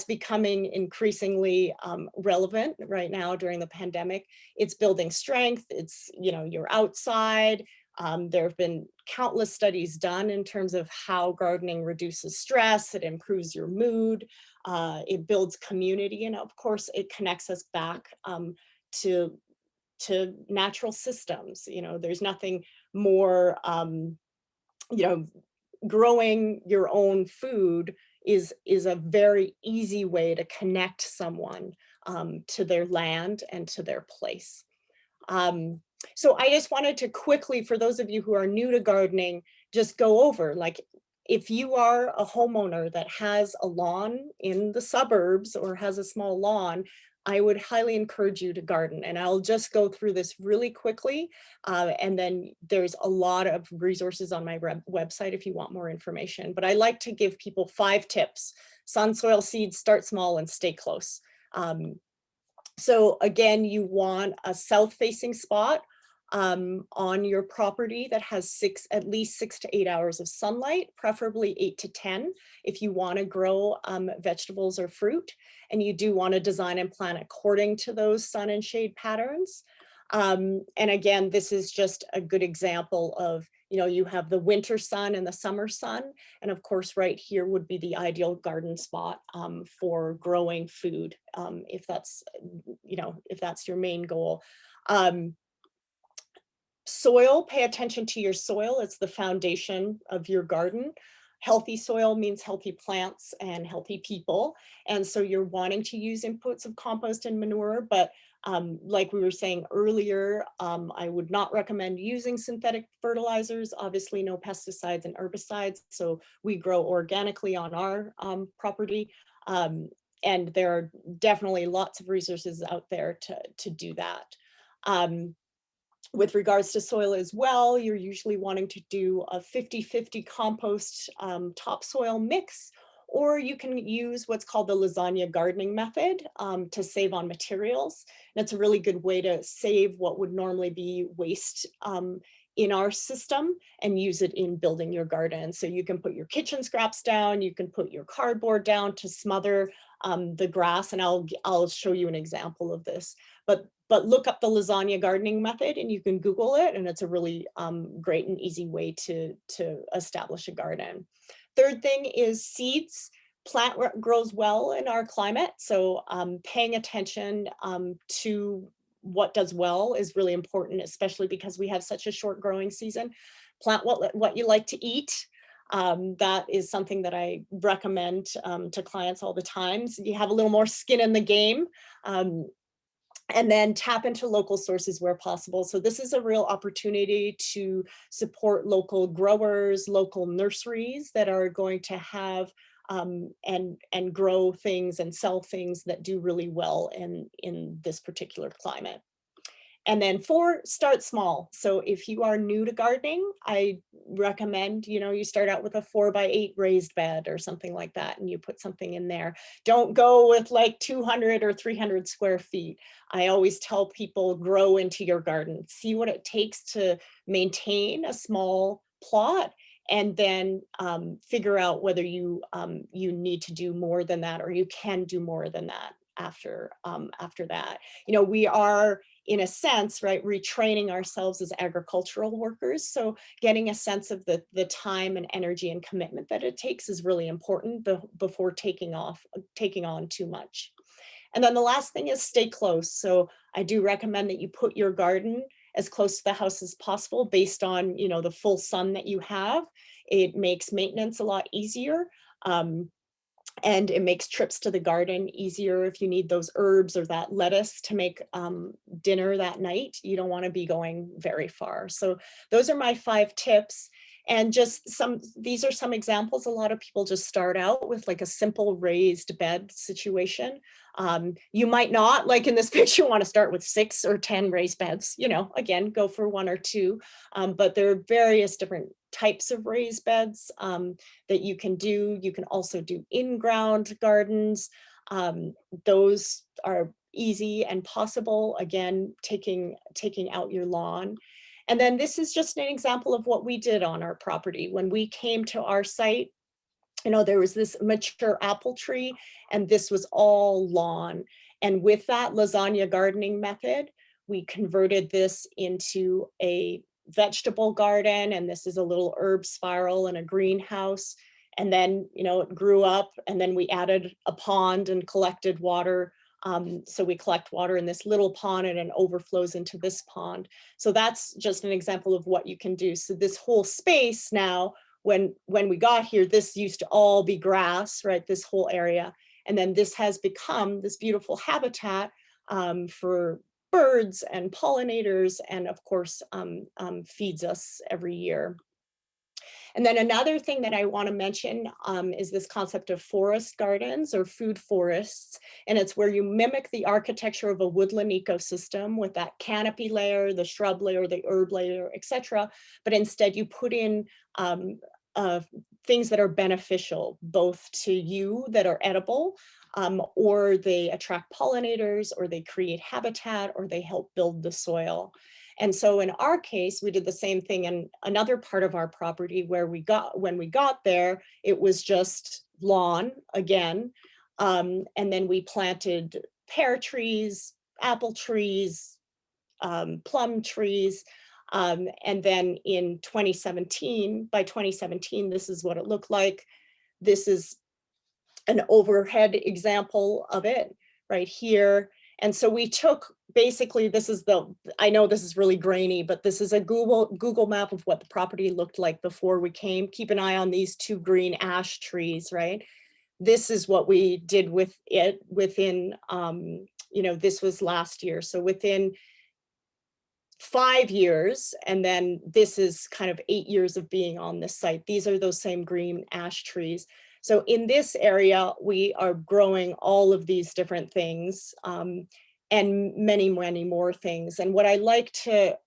becoming increasingly relevant right now during the pandemic. It's building strength. It's, you're outside. There have been countless studies done in terms of how gardening reduces stress, it improves your mood, it builds community, and of course it connects us back to natural systems. There's nothing more, growing your own food is a very easy way to connect someone to their land and to their place. So I just wanted to quickly, for those of you who are new to gardening, just go over, like, if you are a homeowner that has a lawn in the suburbs or has a small lawn, I would highly encourage you to garden. And I'll just go through this really quickly. And then there's a lot of resources on my website if you want more information. But I like to give people 5 tips. Sun, soil, seeds, start small and stay close. So again, you want a south-facing spot. on your property that has at least 6 to 8 hours of sunlight, preferably 8 to 10, if you want to grow vegetables or fruit, and you do want to design and plan according to those sun and shade patterns. And again, this is just a good example of, you know, you have the winter sun and the summer sun. And of course, right here would be the ideal garden spot for growing food, if that's, you know, if that's your main goal. Soil, pay attention to your soil. It's the foundation of your garden. Healthy soil means healthy plants and healthy people. And so you're wanting to use inputs of compost and manure, but like we were saying earlier, I would not recommend using synthetic fertilizers, obviously no pesticides and herbicides. So we grow organically on our property. And there are definitely lots of resources out there to do that. With regards to soil as well, you're usually wanting to do a 50-50 compost topsoil mix, or you can use what's called the lasagna gardening method to save on materials. And it's a really good way to save what would normally be waste in our system and use it in building your garden. So you can put your kitchen scraps down, you can put your cardboard down to smother the grass, and I'll show you an example of this. But look up the lasagna gardening method and you can Google it, and it's a really great and easy way to establish a garden. Third thing is seeds. Plant grows well in our climate, so paying attention to what does well is really important, especially because we have such a short growing season. Plant what you like to eat. That is something that I recommend to clients all the time. So you have a little more skin in the game. And then tap into local sources where possible. So this is a real opportunity to support local growers, local nurseries that are going to have and grow things and sell things that do really well in this particular climate. And then 4, start small. So if you are new to gardening, I recommend, you know, you start out with a 4x8 raised bed or something like that, and you put something in there. Don't go with like 200 or 300 square feet. I always tell people, grow into your garden. See what it takes to maintain a small plot, and then figure out whether you need to do more than that, or you can do more than that after that. You know, we are, in a sense, right, retraining ourselves as agricultural workers. So getting a sense of the time and energy and commitment that it takes is really important before taking on too much. And then the last thing is stay close. So I do recommend that you put your garden as close to the house as possible based on, you know, the full sun that you have. It makes maintenance a lot easier. And it makes trips to the garden easier if you need those herbs or that lettuce to make dinner that night. You don't want to be going very far. So those are my 5 tips. And just these are some examples. A lot of people just start out with like a simple raised bed situation. You might not, like in this picture, want to start with 6 or 10 raised beds. You know, again, go for 1 or 2. But there are various different types of raised beds that you can do. You can also do in-ground gardens. Those are easy and possible, again, taking out your lawn. And then this is just an example of what we did on our property. When we came to our site, you know, there was this mature apple tree, and this was all lawn. And with that lasagna gardening method, we converted this into a vegetable garden, and this is a little herb spiral and a greenhouse. And then, you know, it grew up, and then we added a pond and collected water. So we collect water in this little pond, and it overflows into this pond. So that's just an example of what you can do. So this whole space now, when we got here, this used to all be grass, right? This whole area. And then this has become this beautiful habitat for birds and pollinators, and of course, feeds us every year. And then another thing that I want to mention is this concept of forest gardens or food forests. And it's where you mimic the architecture of a woodland ecosystem with that canopy layer, the shrub layer, the herb layer, etc. But instead you put in things that are beneficial, both to you that are edible, or they attract pollinators, or they create habitat, or they help build the soil. And so in our case, we did the same thing in another part of our property where when we got there, it was just lawn again. And then we planted pear trees, apple trees, plum trees. And then in 2017, by 2017, this is what it looked like. This is an overhead example of it right here. And so we took, basically, this is I know this is really grainy, but this is a Google map of what the property looked like before we came. Keep an eye on these 2 green ash trees, right? This is what we did with it within, this was last year. So within 5 years, and then this is kind of 8 years of being on this site. These are those same green ash trees. So in this area, we are growing all of these different things and many, many more things. And what I like to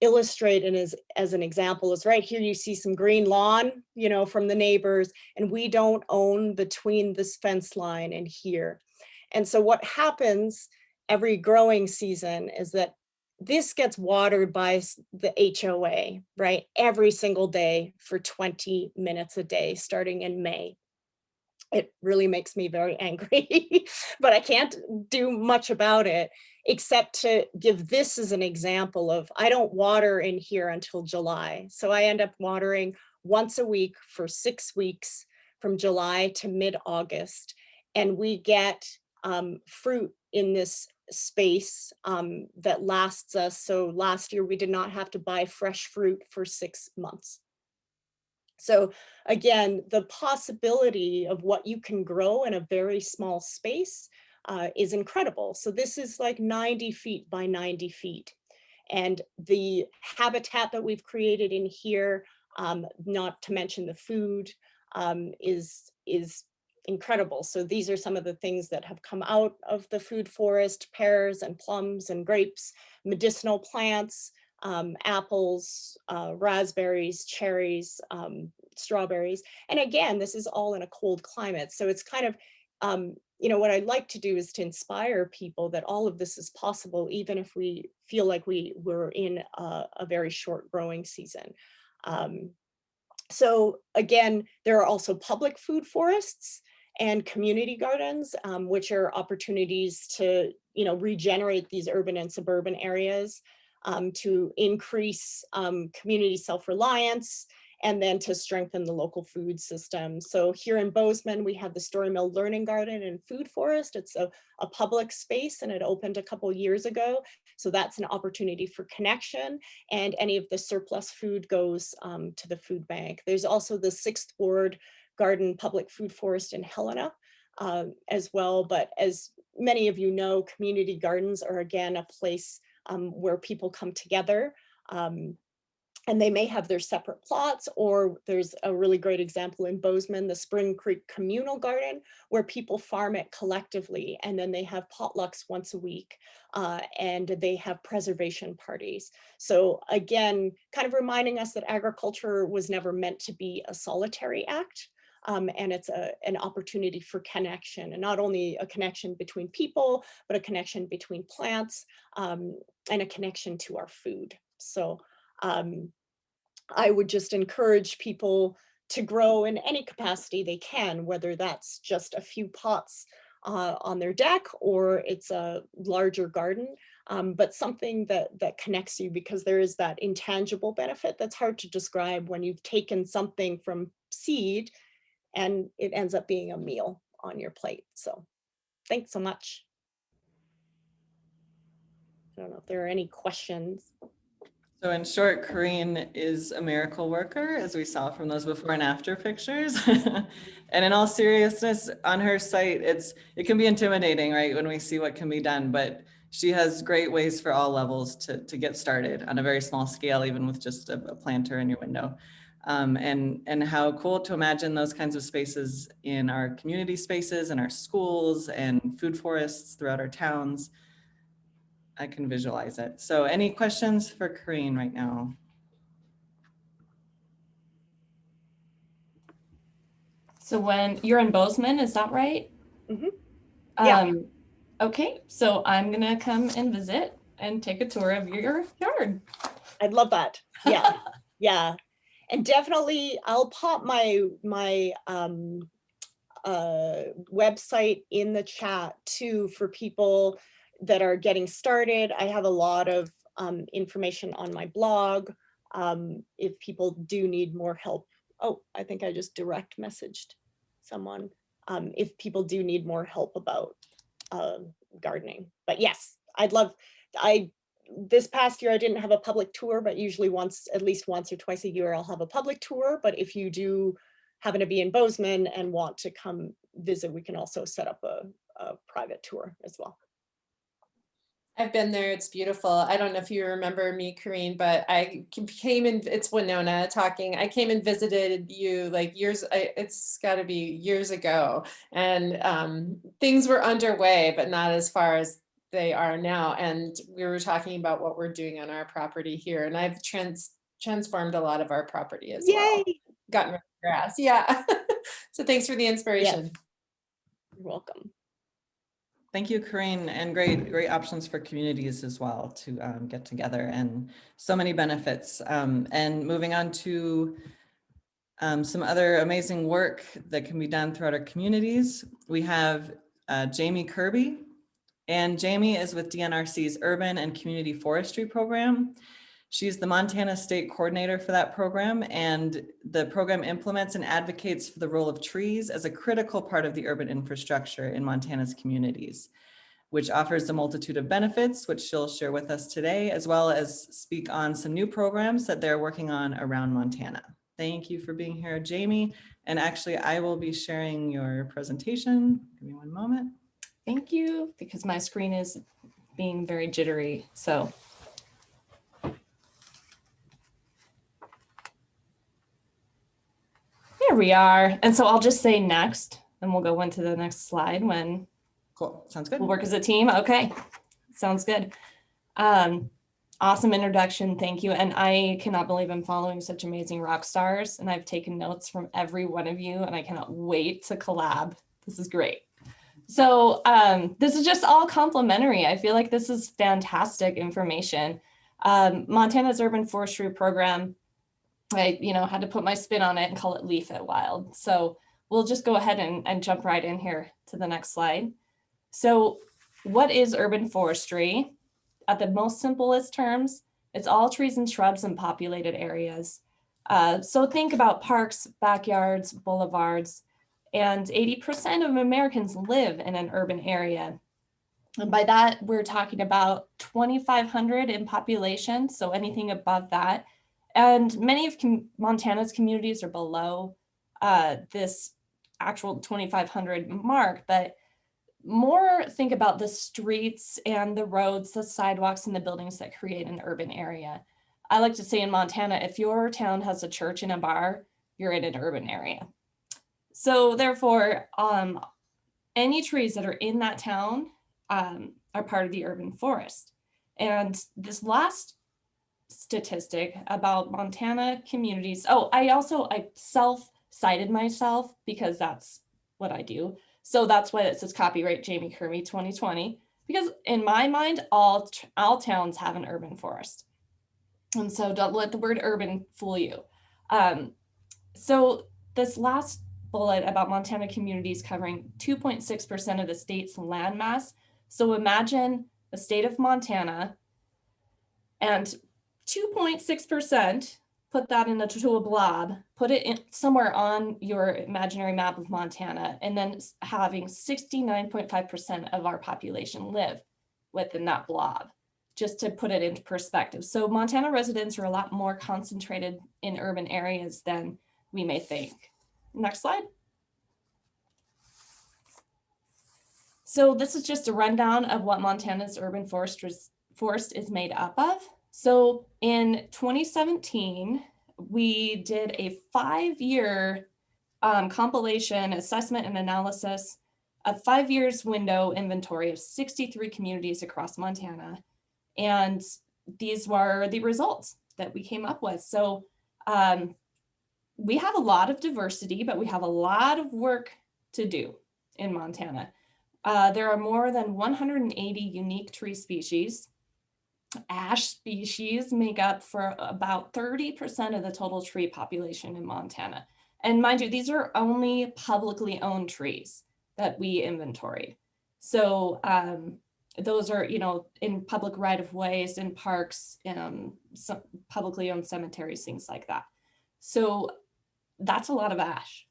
illustrate and as an example is right here, you see some green lawn, from the neighbors, and we don't own between this fence line and here. And so what happens every growing season is that this gets watered by the HOA, right? Every single day for 20 minutes a day, starting in May. It really makes me very angry, but I can't do much about it except to give this as an example of, I don't water in here until July. So I end up watering once a week for 6 weeks from July to mid-August. And we get fruit in this space that lasts us. So last year we did not have to buy fresh fruit for 6 months. So again, the possibility of what you can grow in a very small space is incredible. So this is like 90 feet by 90 feet. And the habitat that we've created in here, not to mention the food, is incredible. So these are some of the things that have come out of the food forest: pears and plums and grapes, medicinal plants, apples, raspberries, cherries, strawberries. And again, this is all in a cold climate. So it's kind of, what I'd like to do is to inspire people that all of this is possible, even if we feel like we're in a very short growing season. So again, there are also public food forests and community gardens, which are opportunities to, regenerate these urban and suburban areas, to increase community self-reliance, and then to strengthen the local food system. So here in Bozeman, we have the Story Mill Learning Garden and Food Forest. It's a public space, and it opened a couple years ago. So that's an opportunity for connection, and any of the surplus food goes to the food bank. There's also the 6th Ward Garden Public Food Forest in Helena as well. But as many of you know, community gardens are again a place where people come together. And they may have their separate plots, or there's a really great example in Bozeman, the Spring Creek Communal Garden, where people farm it collectively, and then they have potlucks once a week, and they have preservation parties. So again, kind of reminding us that agriculture was never meant to be a solitary act, and it's an opportunity for connection, and not only a connection between people, but a connection between plants, and a connection to our food. So I would just encourage people to grow in any capacity they can, whether that's just a few pots on their deck or it's a larger garden, but something that connects you, because there is that intangible benefit that's hard to describe when you've taken something from seed and it ends up being a meal on your plate. So thanks so much. I don't know if there are any questions. So in short, Kareen is a miracle worker, as we saw from those before and after pictures. And in all seriousness, on her site, it can be intimidating, right, when we see what can be done, but she has great ways for all levels to get started on a very small scale, even with just a planter in your window. And how cool to imagine those kinds of spaces in our community spaces, in our schools, and food forests throughout our towns. I can visualize it. So any questions for Kareen right now? So when you're in Bozeman, is that right? Mm-hmm. Yeah. Okay, so I'm gonna come and visit and take a tour of your yard. I'd love that. Yeah, yeah. And definitely I'll pop my website in the chat too for people that are getting started. I have a lot of information on my blog. If people do need more help. Oh, I think I just direct messaged someone. If people do need more help about gardening. But yes, I'd love, this past year I didn't have a public tour, but usually at least once or twice a year I'll have a public tour. But if you do happen to be in Bozeman and want to come visit, we can also set up a private tour as well. I've been there. It's beautiful. I don't know if you remember me, Kareen, but I came in, it's Winona talking. I came and visited you like it's got to be years ago. And things were underway, but not as far as they are now. And we were talking about what we're doing on our property here. And I've transformed a lot of our property as well. Gotten rid of grass. Yeah. So thanks for the inspiration. Yes. You're welcome. Thank you, Kareen, and great options for communities as well to get together, and so many benefits. And moving on to some other amazing work that can be done throughout our communities. We have Jamie Kirby, and Jamie is with DNRC's Urban and Community Forestry program. She's the Montana State Coordinator for that program, and the program implements and advocates for the role of trees as a critical part of the urban infrastructure in Montana's communities, which offers a multitude of benefits, which she'll share with us today, as well as speak on some new programs that they're working on around Montana. Thank you for being here, Jamie. And actually, I will be sharing your presentation. Give me one moment. Thank you, because my screen is being very jittery, so. Here we are. And so I'll just say next, and we'll go into the next slide when Cool, sounds good. we'll work as a team. Okay, sounds good. Awesome introduction, thank you. And I cannot believe I'm following such amazing rock stars, and I've taken notes from every one of you, and I cannot wait to collab. This is great. So this is just all complimentary. I feel like this is fantastic information. Montana's Urban Forestry program, I had to put my spin on it and call it Leaf It Wild. So we'll just go ahead and jump right in here to the next slide. So what is urban forestry? At the most simplest terms, it's all trees and shrubs in populated areas. So think about parks, backyards, boulevards, and 80% of Americans live in an urban area. And by that, we're talking about 2,500 in population, so anything above that. And many of Montana's communities are below this actual 2,500 mark, but more think about the streets and the roads, the sidewalks, and the buildings that create an urban area. I like to say in Montana, if your town has a church and a bar, you're in an urban area. So therefore, any trees that are in that town are part of the urban forest. And this last statistic about Montana communities. Oh, I self-cited myself because that's what I do. So that's why it says copyright Jamie Kirby 2020, because in my mind, all towns have an urban forest. And so don't let the word urban fool you. So this last bullet about Montana communities covering 2.6% of the state's landmass. So imagine the state of Montana and 2.6%, put that into a blob, put it in somewhere on your imaginary map of Montana, and then having 69.5% of our population live within that blob, just to put it into perspective. So Montana residents are a lot more concentrated in urban areas than we may think. Next slide. So this is just a rundown of what Montana's urban forest is made up of. So in 2017, we did a 5-year compilation, assessment, and analysis of 5 years window inventory of 63 communities across Montana. And these were the results that we came up with. So we have a lot of diversity, but we have a lot of work to do in Montana. There are more than 180 unique tree species. ash species make up for about 30% of the total tree population in Montana. And mind you, these are only publicly owned trees that we inventoried. So those are, in public right-of-ways, in parks, some publicly owned cemeteries, things like that. So that's a lot of ash.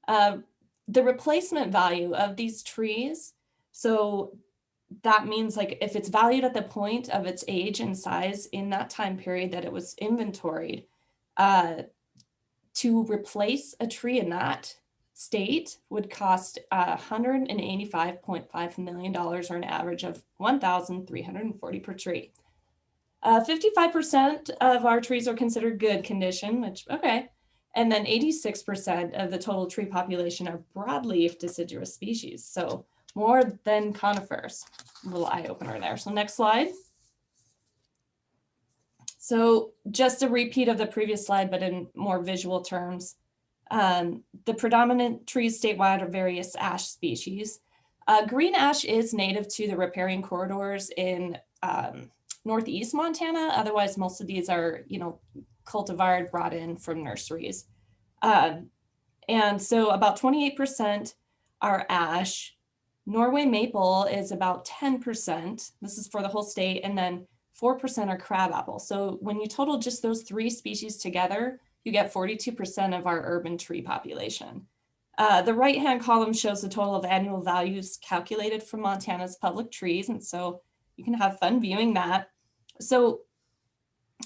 The replacement value of these trees, so that means like if it's valued at the point of its age and size in that time period that it was inventoried, to replace a tree in that state would cost $185.5 million, or an average of $1,340 per tree. 55% of our trees are considered good condition, which, okay. And then 86% of the total tree population are broadleaf deciduous species. So more than conifers. A little eye opener there. So next slide. So just a repeat of the previous slide, but in more visual terms. The predominant trees statewide are various ash species. Green ash is native to the riparian corridors in Northeast Montana. Otherwise, most of these are, cultivared, brought in from nurseries. And so about 28% are ash. Norway maple is about 10%. This is for the whole state. And then 4% are crabapple. So when you total just those three species together, you get 42% of our urban tree population. The right-hand column shows the total of annual values calculated from Montana's public trees. And so you can have fun viewing that. So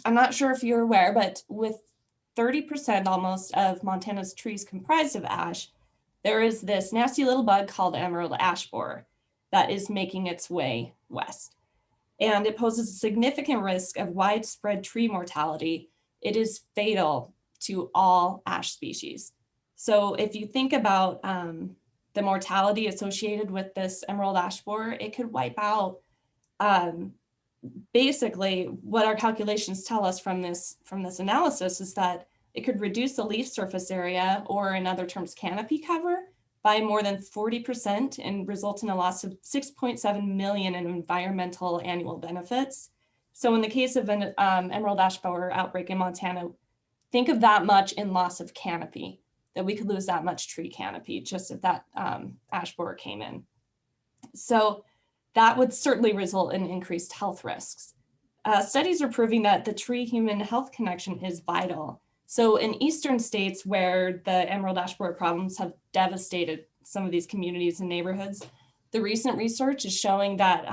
I'm not sure if you're aware, but with 30% almost of Montana's trees comprised of ash, there is this nasty little bug called emerald ash borer that is making its way west. And it poses a significant risk of widespread tree mortality. It is fatal to all ash species. So if you think about the mortality associated with this emerald ash borer, it could wipe out basically what our calculations tell us from this analysis is that it could reduce the leaf surface area, or in other terms, canopy cover, by more than 40% and result in a loss of 6.7 million in environmental annual benefits. So in the case of an emerald ash borer outbreak in Montana, think of that much in loss of canopy, that we could lose that much tree canopy just if that ash borer came in. So that would certainly result in increased health risks. Studies are proving that the tree-human health connection is vital. So in eastern states where the emerald ash borer problems have devastated some of these communities and neighborhoods, the recent research is showing that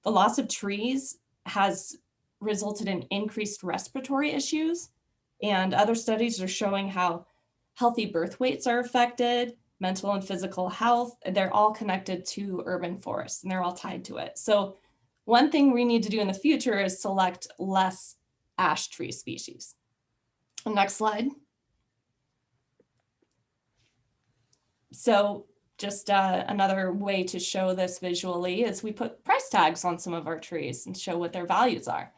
the loss of trees has resulted in increased respiratory issues. And other studies are showing how healthy birth weights are affected, mental and physical health. They're all connected to urban forests and they're all tied to it. So one thing we need to do in the future is select less ash tree species. Next slide. So just another way to show this visually is we put price tags on some of our trees and show what their values are.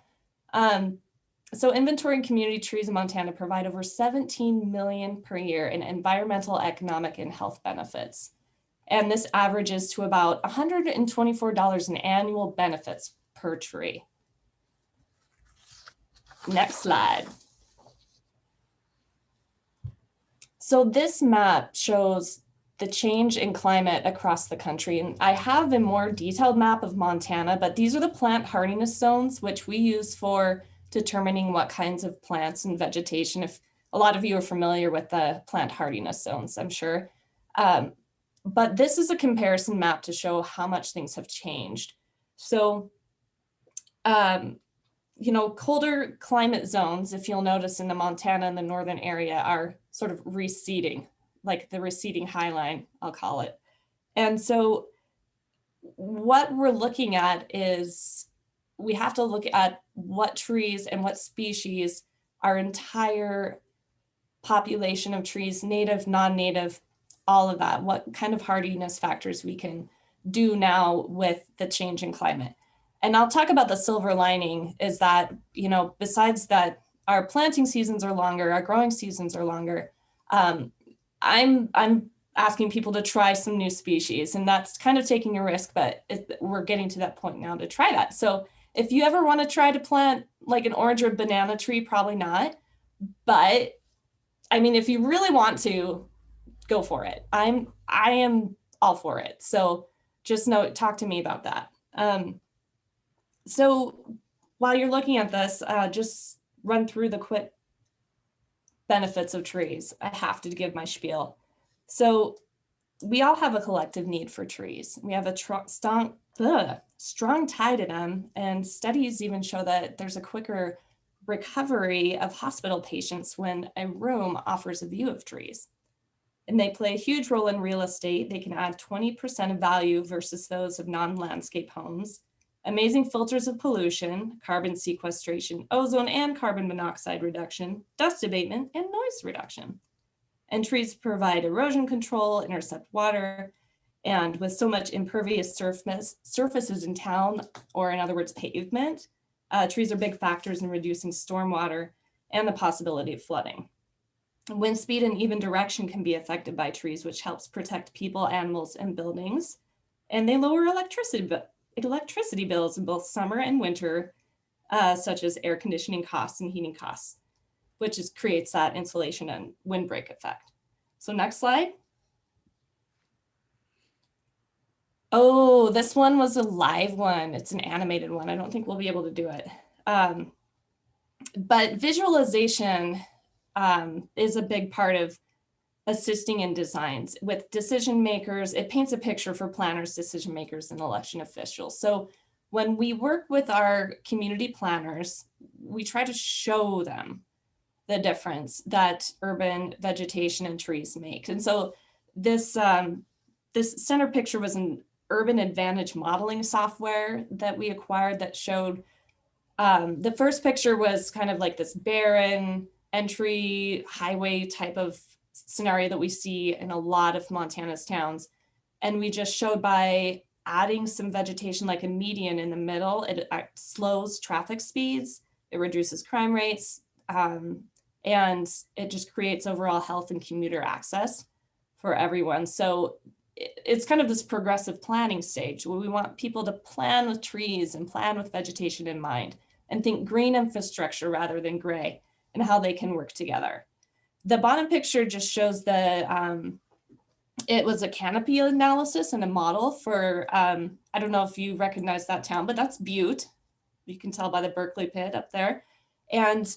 So inventory and community trees in Montana provide over 17 million per year in environmental, economic, and health benefits. And this averages to about $124 in annual benefits per tree. Next slide. So this map shows the change in climate across the country. And I have a more detailed map of Montana, but these are the plant hardiness zones, which we use for determining what kinds of plants and vegetation. If a lot of you are familiar with the plant hardiness zones, I'm sure. But this is a comparison map to show how much things have changed. So, colder climate zones, if you'll notice in the Montana and the northern area, are sort of receding, like the receding high line, I'll call it. And so what we're looking at is we have to look at what trees and what species our entire population of trees, native, non-native, all of that, what kind of hardiness factors we can do now with the change in climate. And I'll talk about the silver lining is that, besides that, our planting seasons are longer, our growing seasons are longer. I'm asking people to try some new species, and that's kind of taking a risk, but we're getting to that point now to try that. So If you ever want to try to plant like an orange or banana tree, probably not. But I mean, if you really want to, go for it. I am all for it. So just talk to me about that. So while you're looking at this, just run through the quick benefits of trees. I have to give my spiel. So we all have a collective need for trees. We have a strong tie to them, and studies even show that there's a quicker recovery of hospital patients when a room offers a view of trees. And they play a huge role in real estate. They can add 20% of value versus those of non-landscape homes. Amazing filters of pollution, carbon sequestration, ozone and carbon monoxide reduction, dust abatement, and noise reduction. And trees provide erosion control, intercept water, and with so much impervious surfaces in town, or in other words, pavement, trees are big factors in reducing stormwater and the possibility of flooding. Wind speed and even direction can be affected by trees, which helps protect people, animals, and buildings. And they lower electricity bills in both summer and winter, such as air conditioning costs and heating costs, which creates that insulation and windbreak effect. So next slide. Oh, this one was a live one. It's an animated one. I don't think we'll be able to do it. But visualization is a big part of assisting in designs with decision makers. It paints a picture for planners, decision makers, and election officials. So when we work with our community planners, we try to show them the difference that urban vegetation and trees make. And so this center picture was an urban advantage modeling software that we acquired that showed, the first picture was kind of like this barren entry highway type of scenario that we see in a lot of Montana's towns. And we just showed by adding some vegetation like a median in the middle, it slows traffic speeds, it reduces crime rates, and it just creates overall health and commuter access for everyone. So it's kind of this progressive planning stage where we want people to plan with trees and plan with vegetation in mind and think green infrastructure rather than gray, and how they can work together. The bottom picture just shows the, it was a canopy analysis and a model for, I don't know if you recognize that town, but that's Butte. You can tell by the Berkeley pit up there. And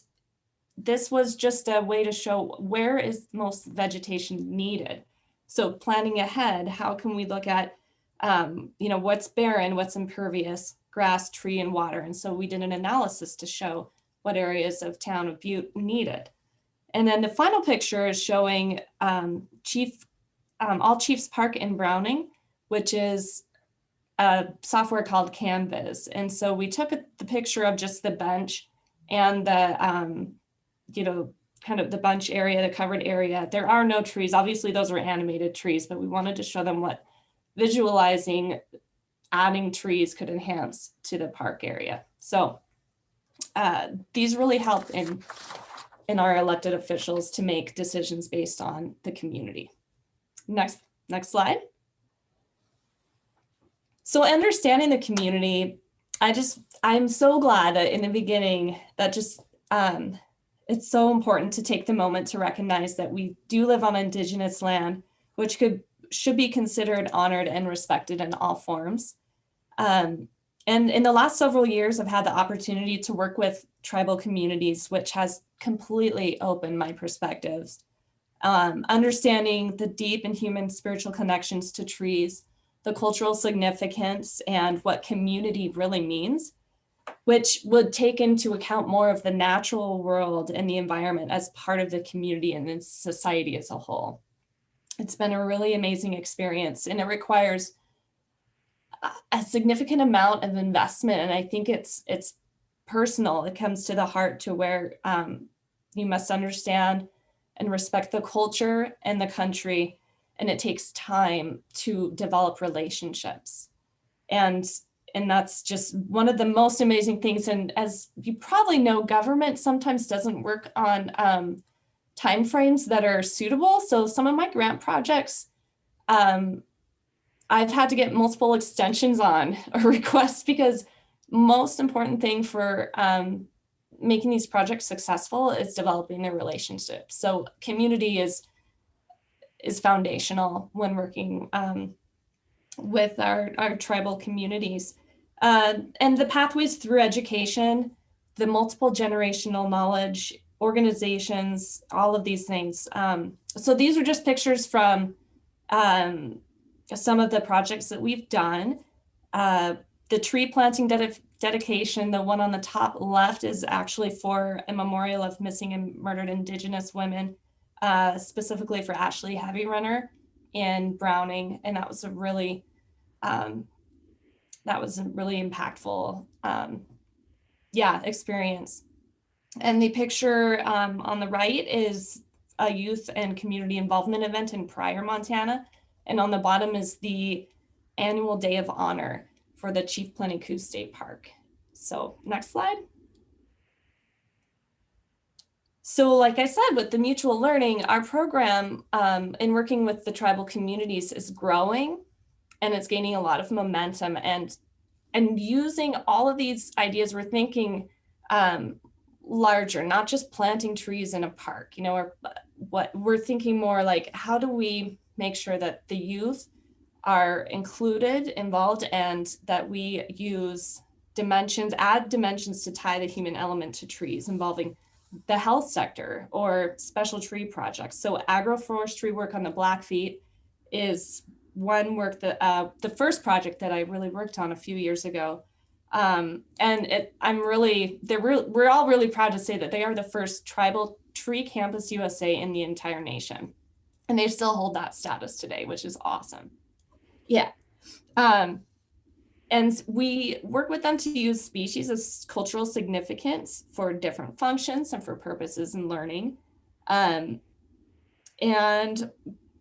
this was just a way to show where is most vegetation needed. So planning ahead, how can we look at, what's barren, what's impervious, grass, tree, and water. And so we did an analysis to show what areas of town of Butte needed. And then the final picture is showing All Chiefs Park in Browning, which is a software called Canvas. And so we took the picture of just the bench and the, kind of the bunch area, the covered area. There are no trees. Obviously, those are animated trees, but we wanted to show them what visualizing adding trees could enhance to the park area. So these really help in our elected officials to make decisions based on the community. Next slide. So understanding the community, I'm so glad that in the beginning that just, it's so important to take the moment to recognize that we do live on Indigenous land, which should be considered, honored, and respected in all forms. And in the last several years, I've had the opportunity to work with tribal communities, which has completely opened my perspectives. Understanding the deep and human spiritual connections to trees, the cultural significance, and what community really means, which would take into account more of the natural world and the environment as part of the community and in society as a whole. It's been a really amazing experience, and it requires a significant amount of investment. And I think it's personal. It comes to the heart to where you must understand and respect the culture and the country. And it takes time to develop relationships. And that's just one of the most amazing things. And as you probably know, government sometimes doesn't work on timeframes that are suitable. So some of my grant projects, I've had to get multiple extensions on or requests because most important thing for making these projects successful is developing their relationships. So community is foundational when working with our tribal communities. And the pathways through education, the multiple generational knowledge, organizations, all of these things. So these are just pictures from some of the projects that we've done. The tree planting dedication, the one on the top left, is actually for a memorial of missing and murdered Indigenous women, specifically for Ashley Heavy Runner in Browning. And that was a really impactful experience. And the picture on the right is a youth and community involvement event in Pryor, Montana. And on the bottom is the annual Day of Honor for the Chief Plenty-Coup State Park. So next slide. So like I said, with the mutual learning, our program in working with the tribal communities is growing, and it's gaining a lot of momentum. And using all of these ideas, we're thinking larger, not just planting trees in a park, or what we're thinking more like, how do we make sure that the youth are included, involved, and that we use add dimensions to tie the human element to trees, involving the health sector or special tree projects. So agroforestry work on the Blackfeet is one work that the first project that I really worked on a few years ago. And we're all really proud to say that they are the first tribal tree campus USA in the entire nation. And they still hold that status today, which is awesome. Yeah. And we work with them to use species of cultural significance for different functions and for purposes in learning. And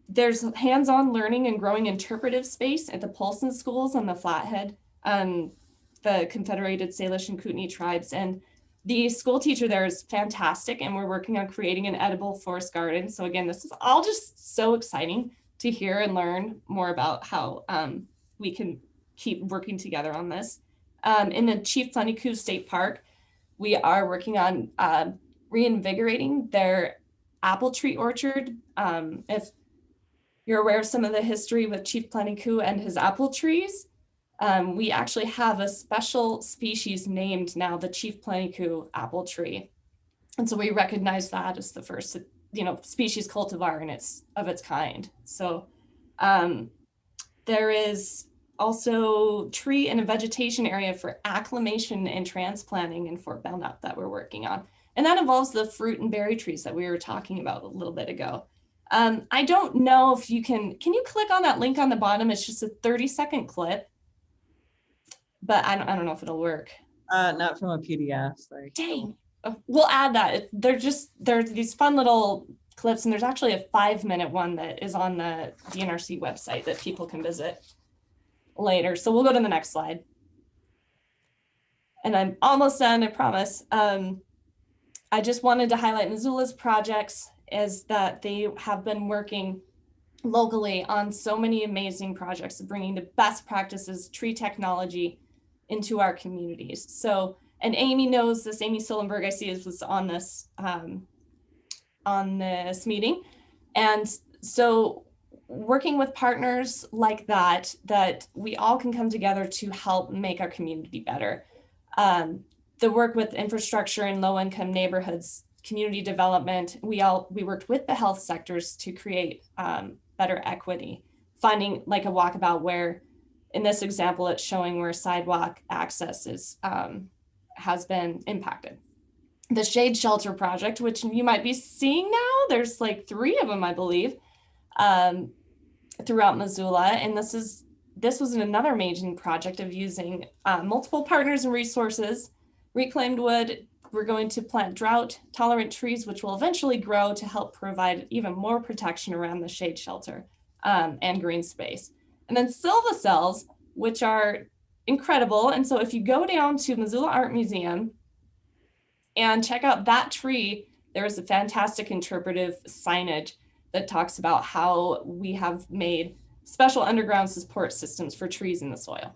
there's hands-on learning and growing interpretive space at the Polson schools on the Flathead, the Confederated Salish and Kootenai tribes. And the school teacher there is fantastic, and we're working on creating an edible forest garden. So again, this is all just so exciting to hear and learn more about how we can keep working together on this. In the Chief Plenty-Coup State Park, we are working on reinvigorating their apple tree orchard. If you're aware of some of the history with Chief Plenty-Coup and his apple trees, we actually have a special species named now the Chief Plenty-Coup apple tree. And so we recognize that as the first, species cultivar of its kind. So there is also tree and a vegetation area for acclimation and transplanting in Fort Belknap that we're working on. And that involves the fruit and berry trees that we were talking about a little bit ago. I don't know if you can you click on that link on the bottom? It's just a 30-second clip, but I don't know if it'll work. Not from a PDF, sorry. Dang, we'll add that. There's these fun little clips, and there's actually a 5-minute one that is on the NRC website that people can visit later. So we'll go to the next slide. And I'm almost done, I promise. I just wanted to highlight Missoula's projects is that they have been working locally on so many amazing projects, bringing the best practices, tree technology into our communities. So, and Amy knows this, Amy Sillenberg, I see was on this meeting. And so working with partners like that we all can come together to help make our community better. The work with infrastructure in low-income neighborhoods, community development, we worked with the health sectors to create better equity, finding like a walkabout where, in this example, it's showing where sidewalk access has been impacted. The shade shelter project, which you might be seeing now, there's like 3 of them, I believe, throughout Missoula. And this was another amazing project of using multiple partners and resources, reclaimed wood. We're going to plant drought tolerant trees, which will eventually grow to help provide even more protection around the shade shelter and green space. And then Silva cells, which are incredible. And so if you go down to Missoula Art Museum and check out that tree, there is a fantastic interpretive signage that talks about how we have made special underground support systems for trees in the soil.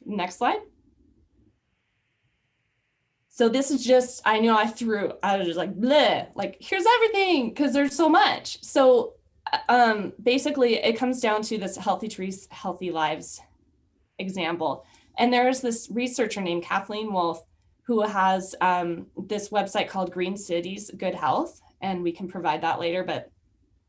Next slide. So this is just, I know I was just like, bleh, like here's everything, because there's so much. So basically it comes down to this healthy trees, healthy lives example. And there's this researcher named Kathleen Wolf who has this website called Green Cities, Good Health, and we can provide that later, but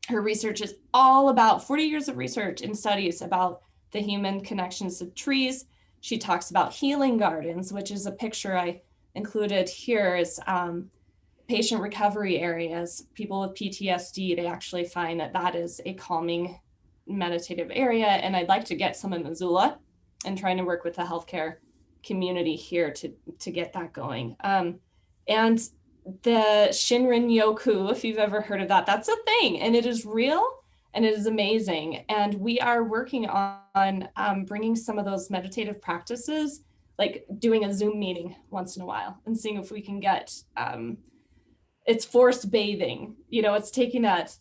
her research is all about 40 years of research and studies about the human connections to trees. She talks about healing gardens, which is a picture I included here, is patient recovery areas. People with PTSD, they actually find that that is a calming meditative area. And I'd like to get some in Missoula and trying to work with the healthcare community here to get that going. And the Shinrin Yoku, if you've ever heard of that, that's a thing, and it is real and it is amazing. And we are working on bringing some of those meditative practices, like doing a Zoom meeting once in a while and seeing if we can get, it's forest bathing, it's taking that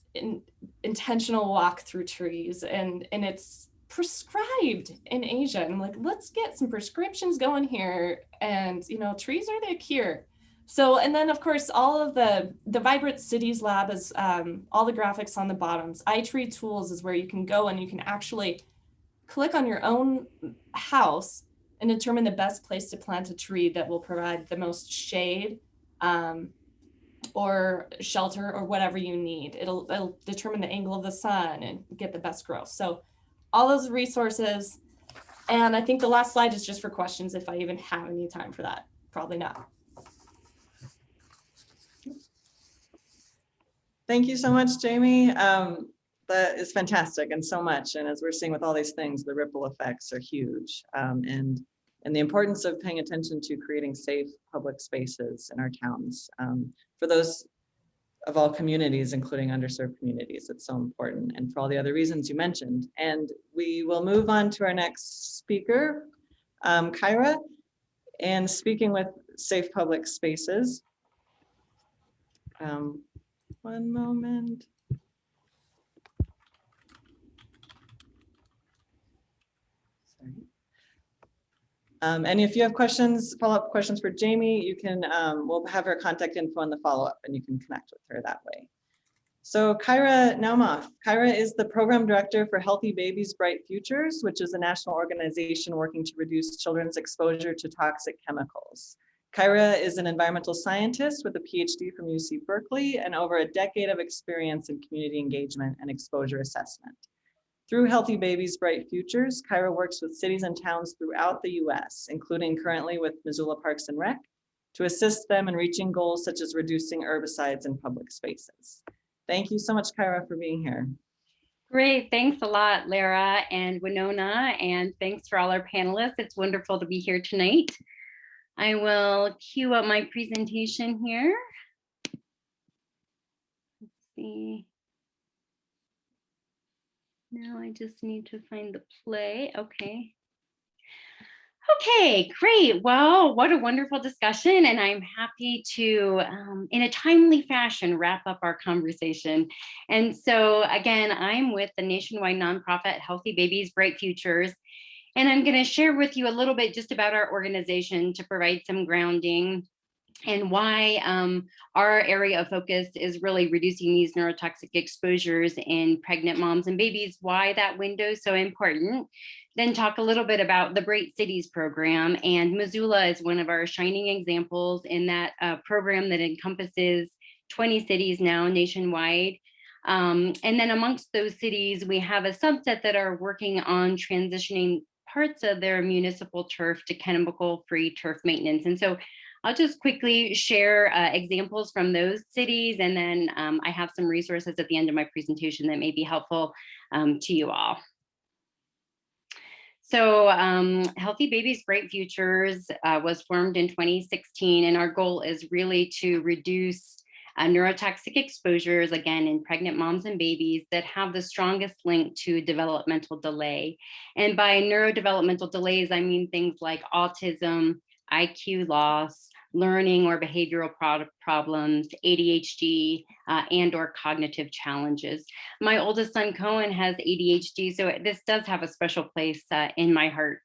intentional walk through trees, and it's prescribed in Asia. And I'm like, let's get some prescriptions going here. And, trees are the cure. So, and then of course, all of the Vibrant Cities Lab is all the graphics on the bottoms. iTree Tools is where you can go and you can actually click on your own house and determine the best place to plant a tree that will provide the most shade or shelter or whatever you need. It'll determine the angle of the sun and get the best growth. So all those resources. And I think the last slide is just for questions, if I even have any time for that. Probably not. Thank you so much, Jamie. That is fantastic, and so much. And as we're seeing with all these things, the ripple effects are huge. And the importance of paying attention to creating safe public spaces in our towns for those of all communities, including underserved communities. It's so important, and for all the other reasons you mentioned. And we will move on to our next speaker, Kyra, and speaking with safe public spaces. One moment. Sorry. And if you have questions, follow-up questions for Jamie, you can, we'll have her contact info in the follow-up and you can connect with her that way. So Kyra Naumoff. Kyra is the program director for Healthy Babies, Bright Futures, which is a national organization working to reduce children's exposure to toxic chemicals. Kyra is an environmental scientist with a PhD from UC Berkeley and over a decade of experience in community engagement and exposure assessment. Through Healthy Babies, Bright Futures, Kyra works with cities and towns throughout the US, including currently with Missoula Parks and Rec, to assist them in reaching goals such as reducing herbicides in public spaces. Thank you so much, Kyra, for being here. Great, thanks a lot, Lara and Winona, and thanks for all our panelists. It's wonderful to be here tonight. I will cue up my presentation here. Let's see. Now I just need to find the play. Okay. Okay, great. Well, what a wonderful discussion. And I'm happy to, in a timely fashion, wrap up our conversation. And so again, I'm with the nationwide nonprofit Healthy Babies, Bright Futures. And I'm going to share with you a little bit just about our organization to provide some grounding and why our area of focus is really reducing these neurotoxic exposures in pregnant moms and babies, why that window is so important. Then talk a little bit about the Bright Cities program, and Missoula is one of our shining examples in that program that encompasses 20 cities now nationwide. And then amongst those cities, we have a subset that are working on transitioning parts of their municipal turf to chemical-free turf maintenance. And so I'll just quickly share examples from those cities, and then I have some resources at the end of my presentation that may be helpful to you all. So Healthy Babies, Bright Futures was formed in 2016, and our goal is really to reduce neurotoxic exposures, again, in pregnant moms and babies that have the strongest link to developmental delay. And by neurodevelopmental delays, I mean things like autism, IQ loss, learning or behavioral problems, ADHD, and or cognitive challenges. My oldest son, Cohen, has ADHD, so this does have a special place in my heart.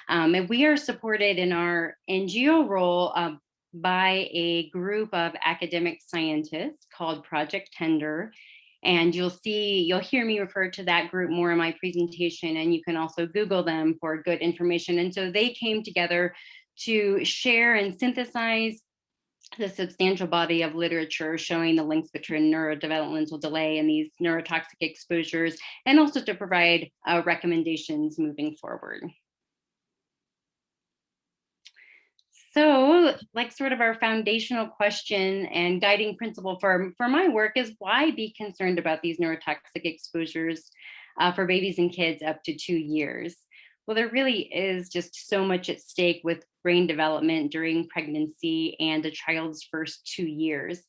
And we are supported in our NGO role by a group of academic scientists called Project Tender. And you'll hear me refer to that group more in my presentation, and you can also Google them for good information. And so they came together to share and synthesize the substantial body of literature showing the links between neurodevelopmental delay and these neurotoxic exposures, and also to provide recommendations moving forward. So, like, sort of our foundational question and guiding principle for my work is, why be concerned about these neurotoxic exposures for babies and kids up to 2 years? Well, there really is just so much at stake with brain development during pregnancy and a child's first 2 years.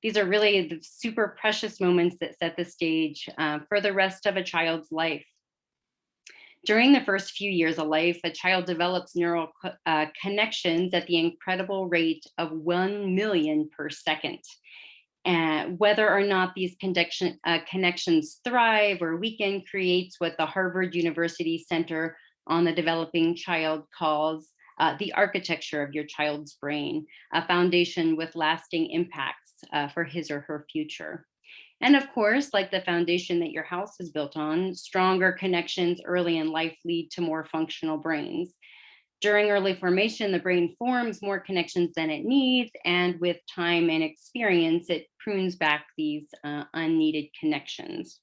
These are really the super precious moments that set the stage for the rest of a child's life. During the first few years of life, a child develops neural connections at the incredible rate of 1 million per second. Whether or not these connections thrive or weaken creates what the Harvard University Center on the Developing Child calls the architecture of your child's brain, a foundation with lasting impacts for his or her future. And of course, like the foundation that your house is built on, stronger connections early in life lead to more functional brains. During early formation, the brain forms more connections than it needs, and with time and experience, it prunes back these unneeded connections.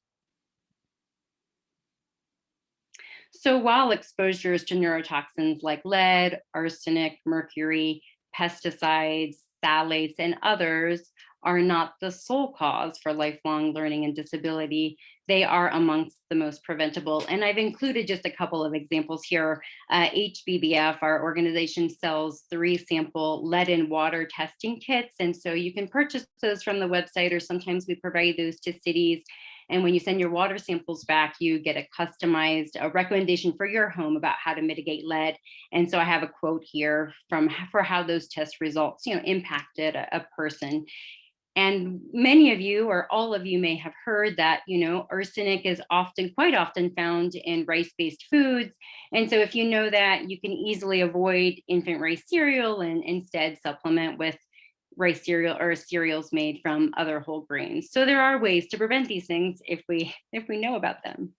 So while exposures to neurotoxins like lead, arsenic, mercury, pesticides, phthalates, and others are not the sole cause for lifelong learning and disability, they are amongst the most preventable. And I've included just a couple of examples here. HBBF, our organization, sells 3 sample lead and water testing kits. And so you can purchase those from the website, or sometimes we provide those to cities. And when you send your water samples back, you get a customized recommendation for your home about how to mitigate lead. And so I have a quote here for how those test results, impacted a person. And many of you, or all of you, may have heard that, arsenic is quite often found in rice-based foods. And so if you know that, you can easily avoid infant rice cereal and instead supplement with rice cereal or cereals made from other whole grains. So there are ways to prevent these things if we know about them.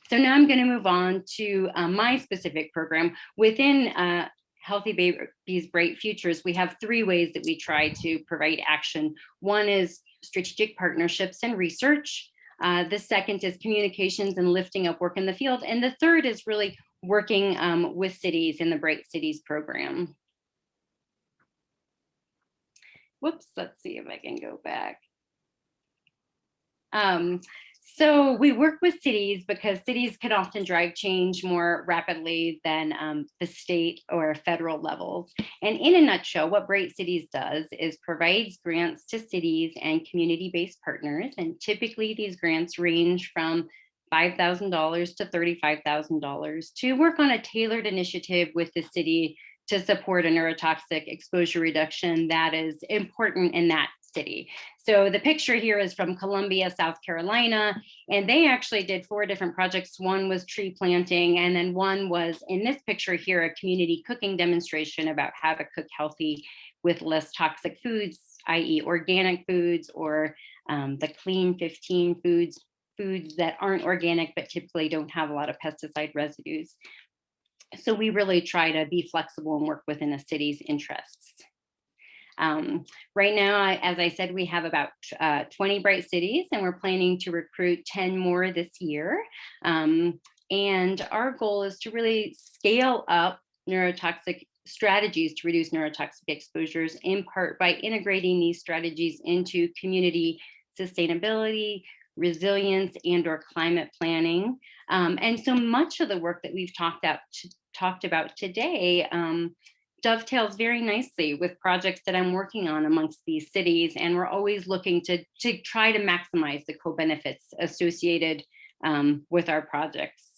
So now I'm going to move on to my specific program. Within Healthy Babies Bright Futures, we have 3 ways that we try to provide action. One is strategic partnerships and research. The second is communications and lifting up work in the field. And the third is really working with cities in the Bright Cities program. Whoops, let's see if I can go back. So we work with cities because cities can often drive change more rapidly than the state or federal levels. And in a nutshell, what Bright Cities does is provides grants to cities and community-based partners. And typically these grants range from $5,000 to $35,000 to work on a tailored initiative with the city to support a neurotoxic exposure reduction that is important in that city. So the picture here is from Columbia, South Carolina, and they actually did 4 different projects. One was tree planting, and then one was, in this picture here, a community cooking demonstration about how to cook healthy with less toxic foods, i.e. organic foods, or the clean 15 foods that aren't organic but typically don't have a lot of pesticide residues. So we really try to be flexible and work within a city's interests. Right now, as I said, we have about 20 Bright Cities, and we're planning to recruit 10 more this year. And our goal is to really scale up neurotoxic strategies to reduce neurotoxic exposures, in part by integrating these strategies into community sustainability, resilience, and/or climate planning. And so much of the work that we've talked about today dovetails very nicely with projects that I'm working on amongst these cities, and we're always looking to try to maximize the co-benefits associated with our projects.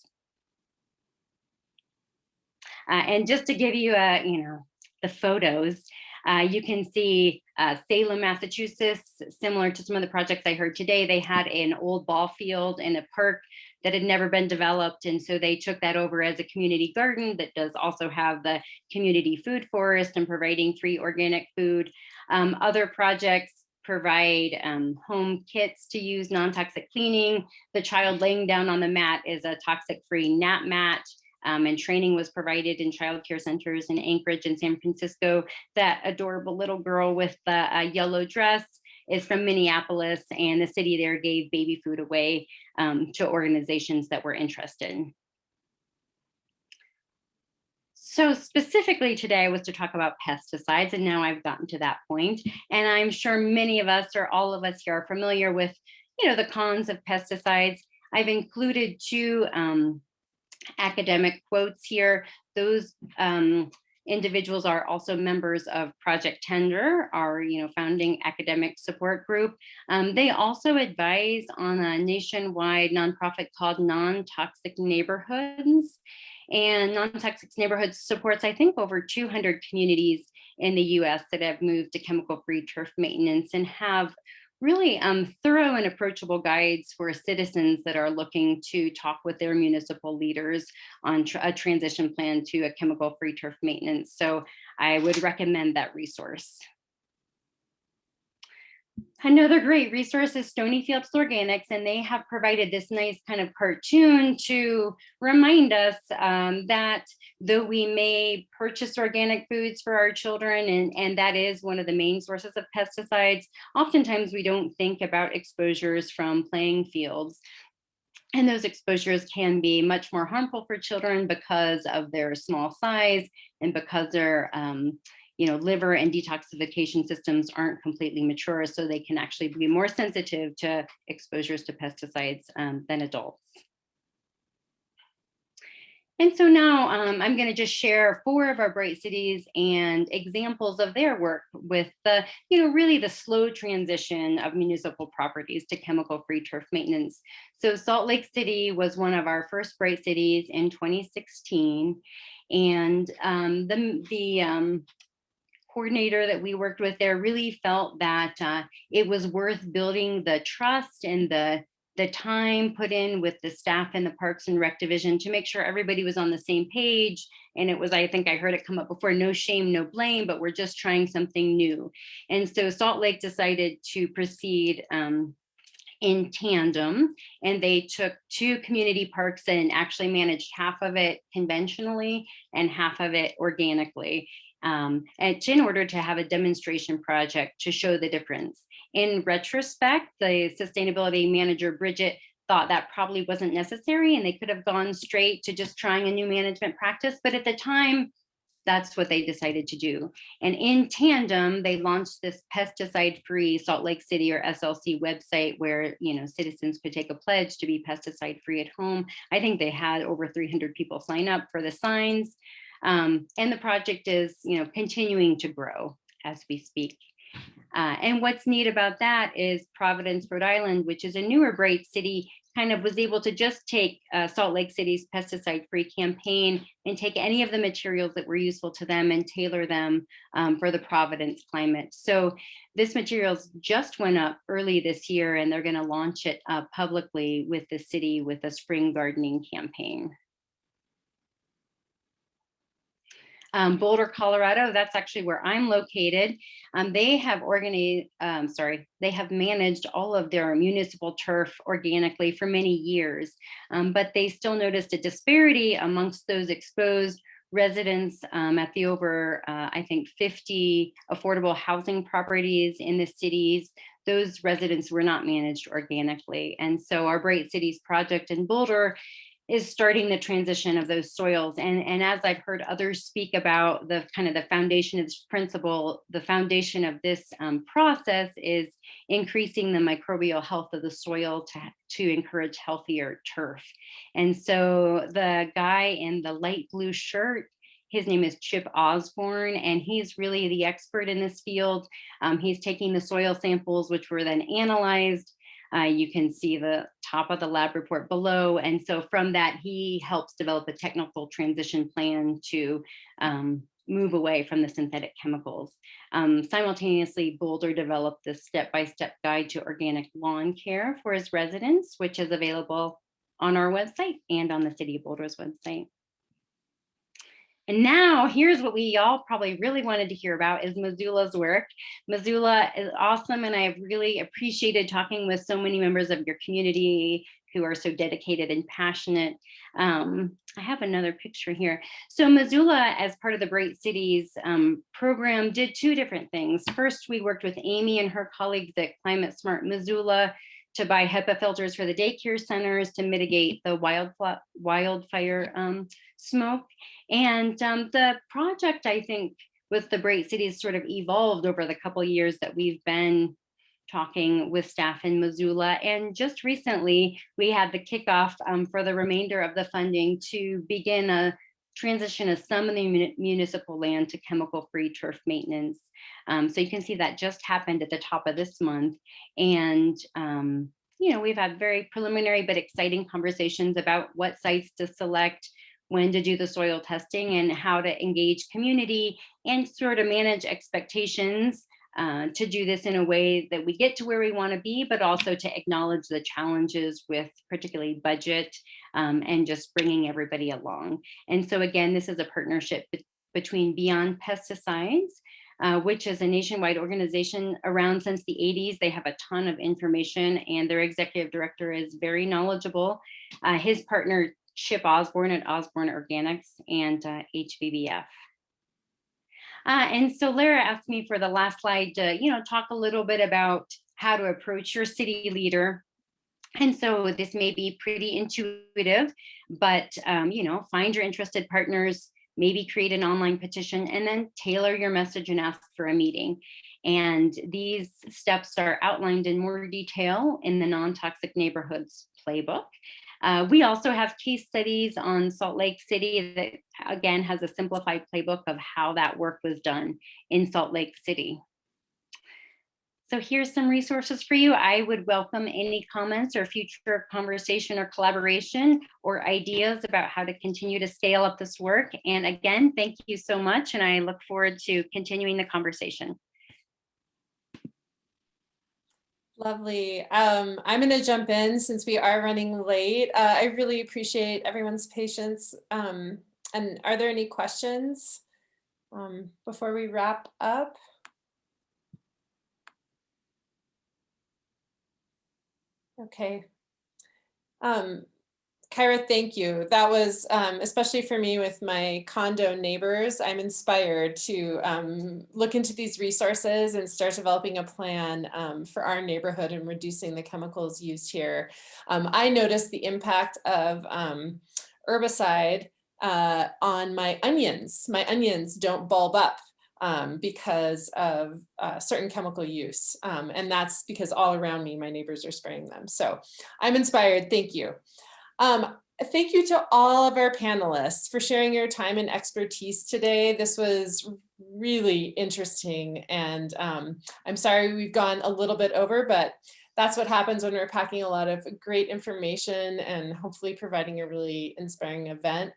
And just to give you the photos, You can see Salem, Massachusetts, similar to some of the projects I heard today. They had an old ball field in a park that had never been developed. And so they took that over as a community garden that does also have the community food forest and providing free organic food. Other projects provide home kits to use non-toxic cleaning. The child laying down on the mat is a toxic-free nap mat. And training was provided in childcare centers in Anchorage and San Francisco. That adorable little girl with the yellow dress is from Minneapolis, and the city there gave baby food away to organizations that were interested. So specifically today was to talk about pesticides, and now I've gotten to that point. And I'm sure many of us, or all of us here, are familiar with, the cons of pesticides. I've included two academic quotes here. Those individuals are also members of Project Tender, our founding academic support group. They also advise on a nationwide nonprofit called Non-Toxic Neighborhoods. And Non-Toxic Neighborhoods supports, I think, over 200 communities in the US that have moved to chemical-free turf maintenance and have really thorough and approachable guides for citizens that are looking to talk with their municipal leaders on a transition plan to a chemical-free turf maintenance. So I would recommend that resource. Another great resource is Stony Fields Organics, and they have provided this nice kind of cartoon to remind us that though we may purchase organic foods for our children, and that is one of the main sources of pesticides, oftentimes we don't think about exposures from playing fields. And those exposures can be much more harmful for children because of their small size and because their liver and detoxification systems aren't completely mature, so they can actually be more sensitive to exposures to pesticides than adults. And so now I'm going to just share 4 of our Bright Cities and examples of their work with the, really the slow transition of municipal properties to chemical-free turf maintenance. So Salt Lake City was one of our first Bright Cities in 2016, and the coordinator that we worked with there really felt that it was worth building the trust and the time put in with the staff in the Parks and Rec Division to make sure everybody was on the same page. And it was, I think I heard it come up before, no shame, no blame, but we're just trying something new. And so Salt Lake decided to proceed in tandem, and they took 2 community parks and actually managed half of it conventionally and half of it organically. And in order to have a demonstration project to show the difference. In retrospect, the sustainability manager, Bridget, thought that probably wasn't necessary and they could have gone straight to just trying a new management practice. But at the time, that's what they decided to do. And in tandem, they launched this pesticide-free Salt Lake City, or SLC, website where citizens could take a pledge to be pesticide-free at home. I think they had over 300 people sign up for the signs. And the project is, continuing to grow as we speak. And what's neat about that is Providence, Rhode Island, which is a newer Bright City, kind of was able to just take Salt Lake City's pesticide-free campaign and take any of the materials that were useful to them and tailor them for the Providence climate. So this materials just went up early this year, and they're going to launch it publicly with the city with a spring gardening campaign. Boulder, Colorado, that's actually where I'm located. They have managed all of their municipal turf organically for many years, but they still noticed a disparity amongst those exposed residents at the over, I think, 50 affordable housing properties in the cities. Those residents were not managed organically. And so our Bright Cities project in Boulder is starting the transition of those soils. And as I've heard others speak about the kind of the foundation of this principle, the foundation of this process is increasing the microbial health of the soil to encourage healthier turf. And so the guy in the light blue shirt, his name is Chip Osborne, and he's really the expert in this field. He's taking the soil samples, which were then analyzed. You can see the top of the lab report below. And so from that, he helps develop a technical transition plan to move away from the synthetic chemicals. Simultaneously, Boulder developed this step-by-step guide to organic lawn care for its residents, which is available on our website and on the City of Boulder's website. And now here's what we all probably really wanted to hear about is Missoula's work. Missoula is awesome, and I've really appreciated talking with so many members of your community who are so dedicated and passionate. I have another picture here. So Missoula, as part of the Bright Cities program, did two different things. First, we worked with Amy and her colleagues at Climate Smart Missoula to buy HEPA filters for the daycare centers to mitigate the wildfire smoke. And the project, I think, with the Bright Cities sort of evolved over the couple of years that we've been talking with staff in Missoula. And just recently, we had the kickoff for the remainder of the funding to begin a transition of some of the municipal land to chemical-free turf maintenance. So you can see that just happened at the top of this month. And you know, we've had very preliminary but exciting conversations about what sites to select, when to do the soil testing, and how to engage community and sort of manage expectations to do this in a way that we get to where we want to be, but also to acknowledge the challenges with particularly budget and just bringing everybody along. And so again, this is a partnership between Beyond Pesticides, which is a nationwide organization around since the 80s. They have a ton of information, and their executive director is very knowledgeable. His partner, Chip Osborne at Osborne Organics, and HBBF. And so Lara asked me for the last slide to, you know, talk a little bit about how to approach your city leader. And so this may be pretty intuitive, but, you know, find your interested partners, maybe create an online petition, and then tailor your message and ask for a meeting. And these steps are outlined in more detail in the Non-Toxic Neighborhoods Playbook. We also have case studies on Salt Lake City that, again, has a simplified playbook of how that work was done in Salt Lake City. So here's some resources for you. I would welcome any comments or future conversation or collaboration or ideas about how to continue to scale up this work. And again, thank you so much, and I look forward to continuing the conversation. Lovely. I'm going to jump in since we are running late. I really appreciate everyone's patience. And are there any questions before we wrap up? Okay. Kyra, thank you. That was, especially for me with my condo neighbors, I'm inspired to look into these resources and start developing a plan for our neighborhood and reducing the chemicals used here. I noticed the impact of herbicide on my onions. My onions don't bulb up because of certain chemical use. And that's because all around me, my neighbors are spraying them. So I'm inspired. Thank you. Thank you to all of our panelists for sharing your time and expertise today. This was really interesting, and I'm sorry we've gone a little bit over, but that's what happens when we're packing a lot of great information and hopefully providing a really inspiring event.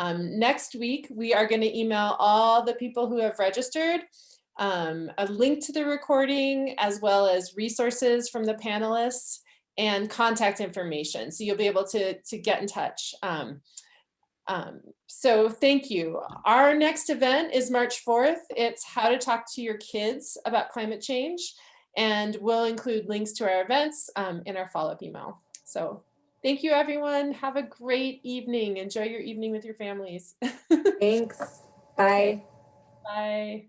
Next week, we are going to email all the people who have registered a link to the recording, as well as resources from the panelists and contact information. So you'll be able to get in touch. So thank you. Our next event is March 4th. It's how to talk to your kids about climate change. And we'll include links to our events in our follow-up email. So thank you, everyone. Have a great evening. Enjoy your evening with your families. Thanks. Bye. Bye.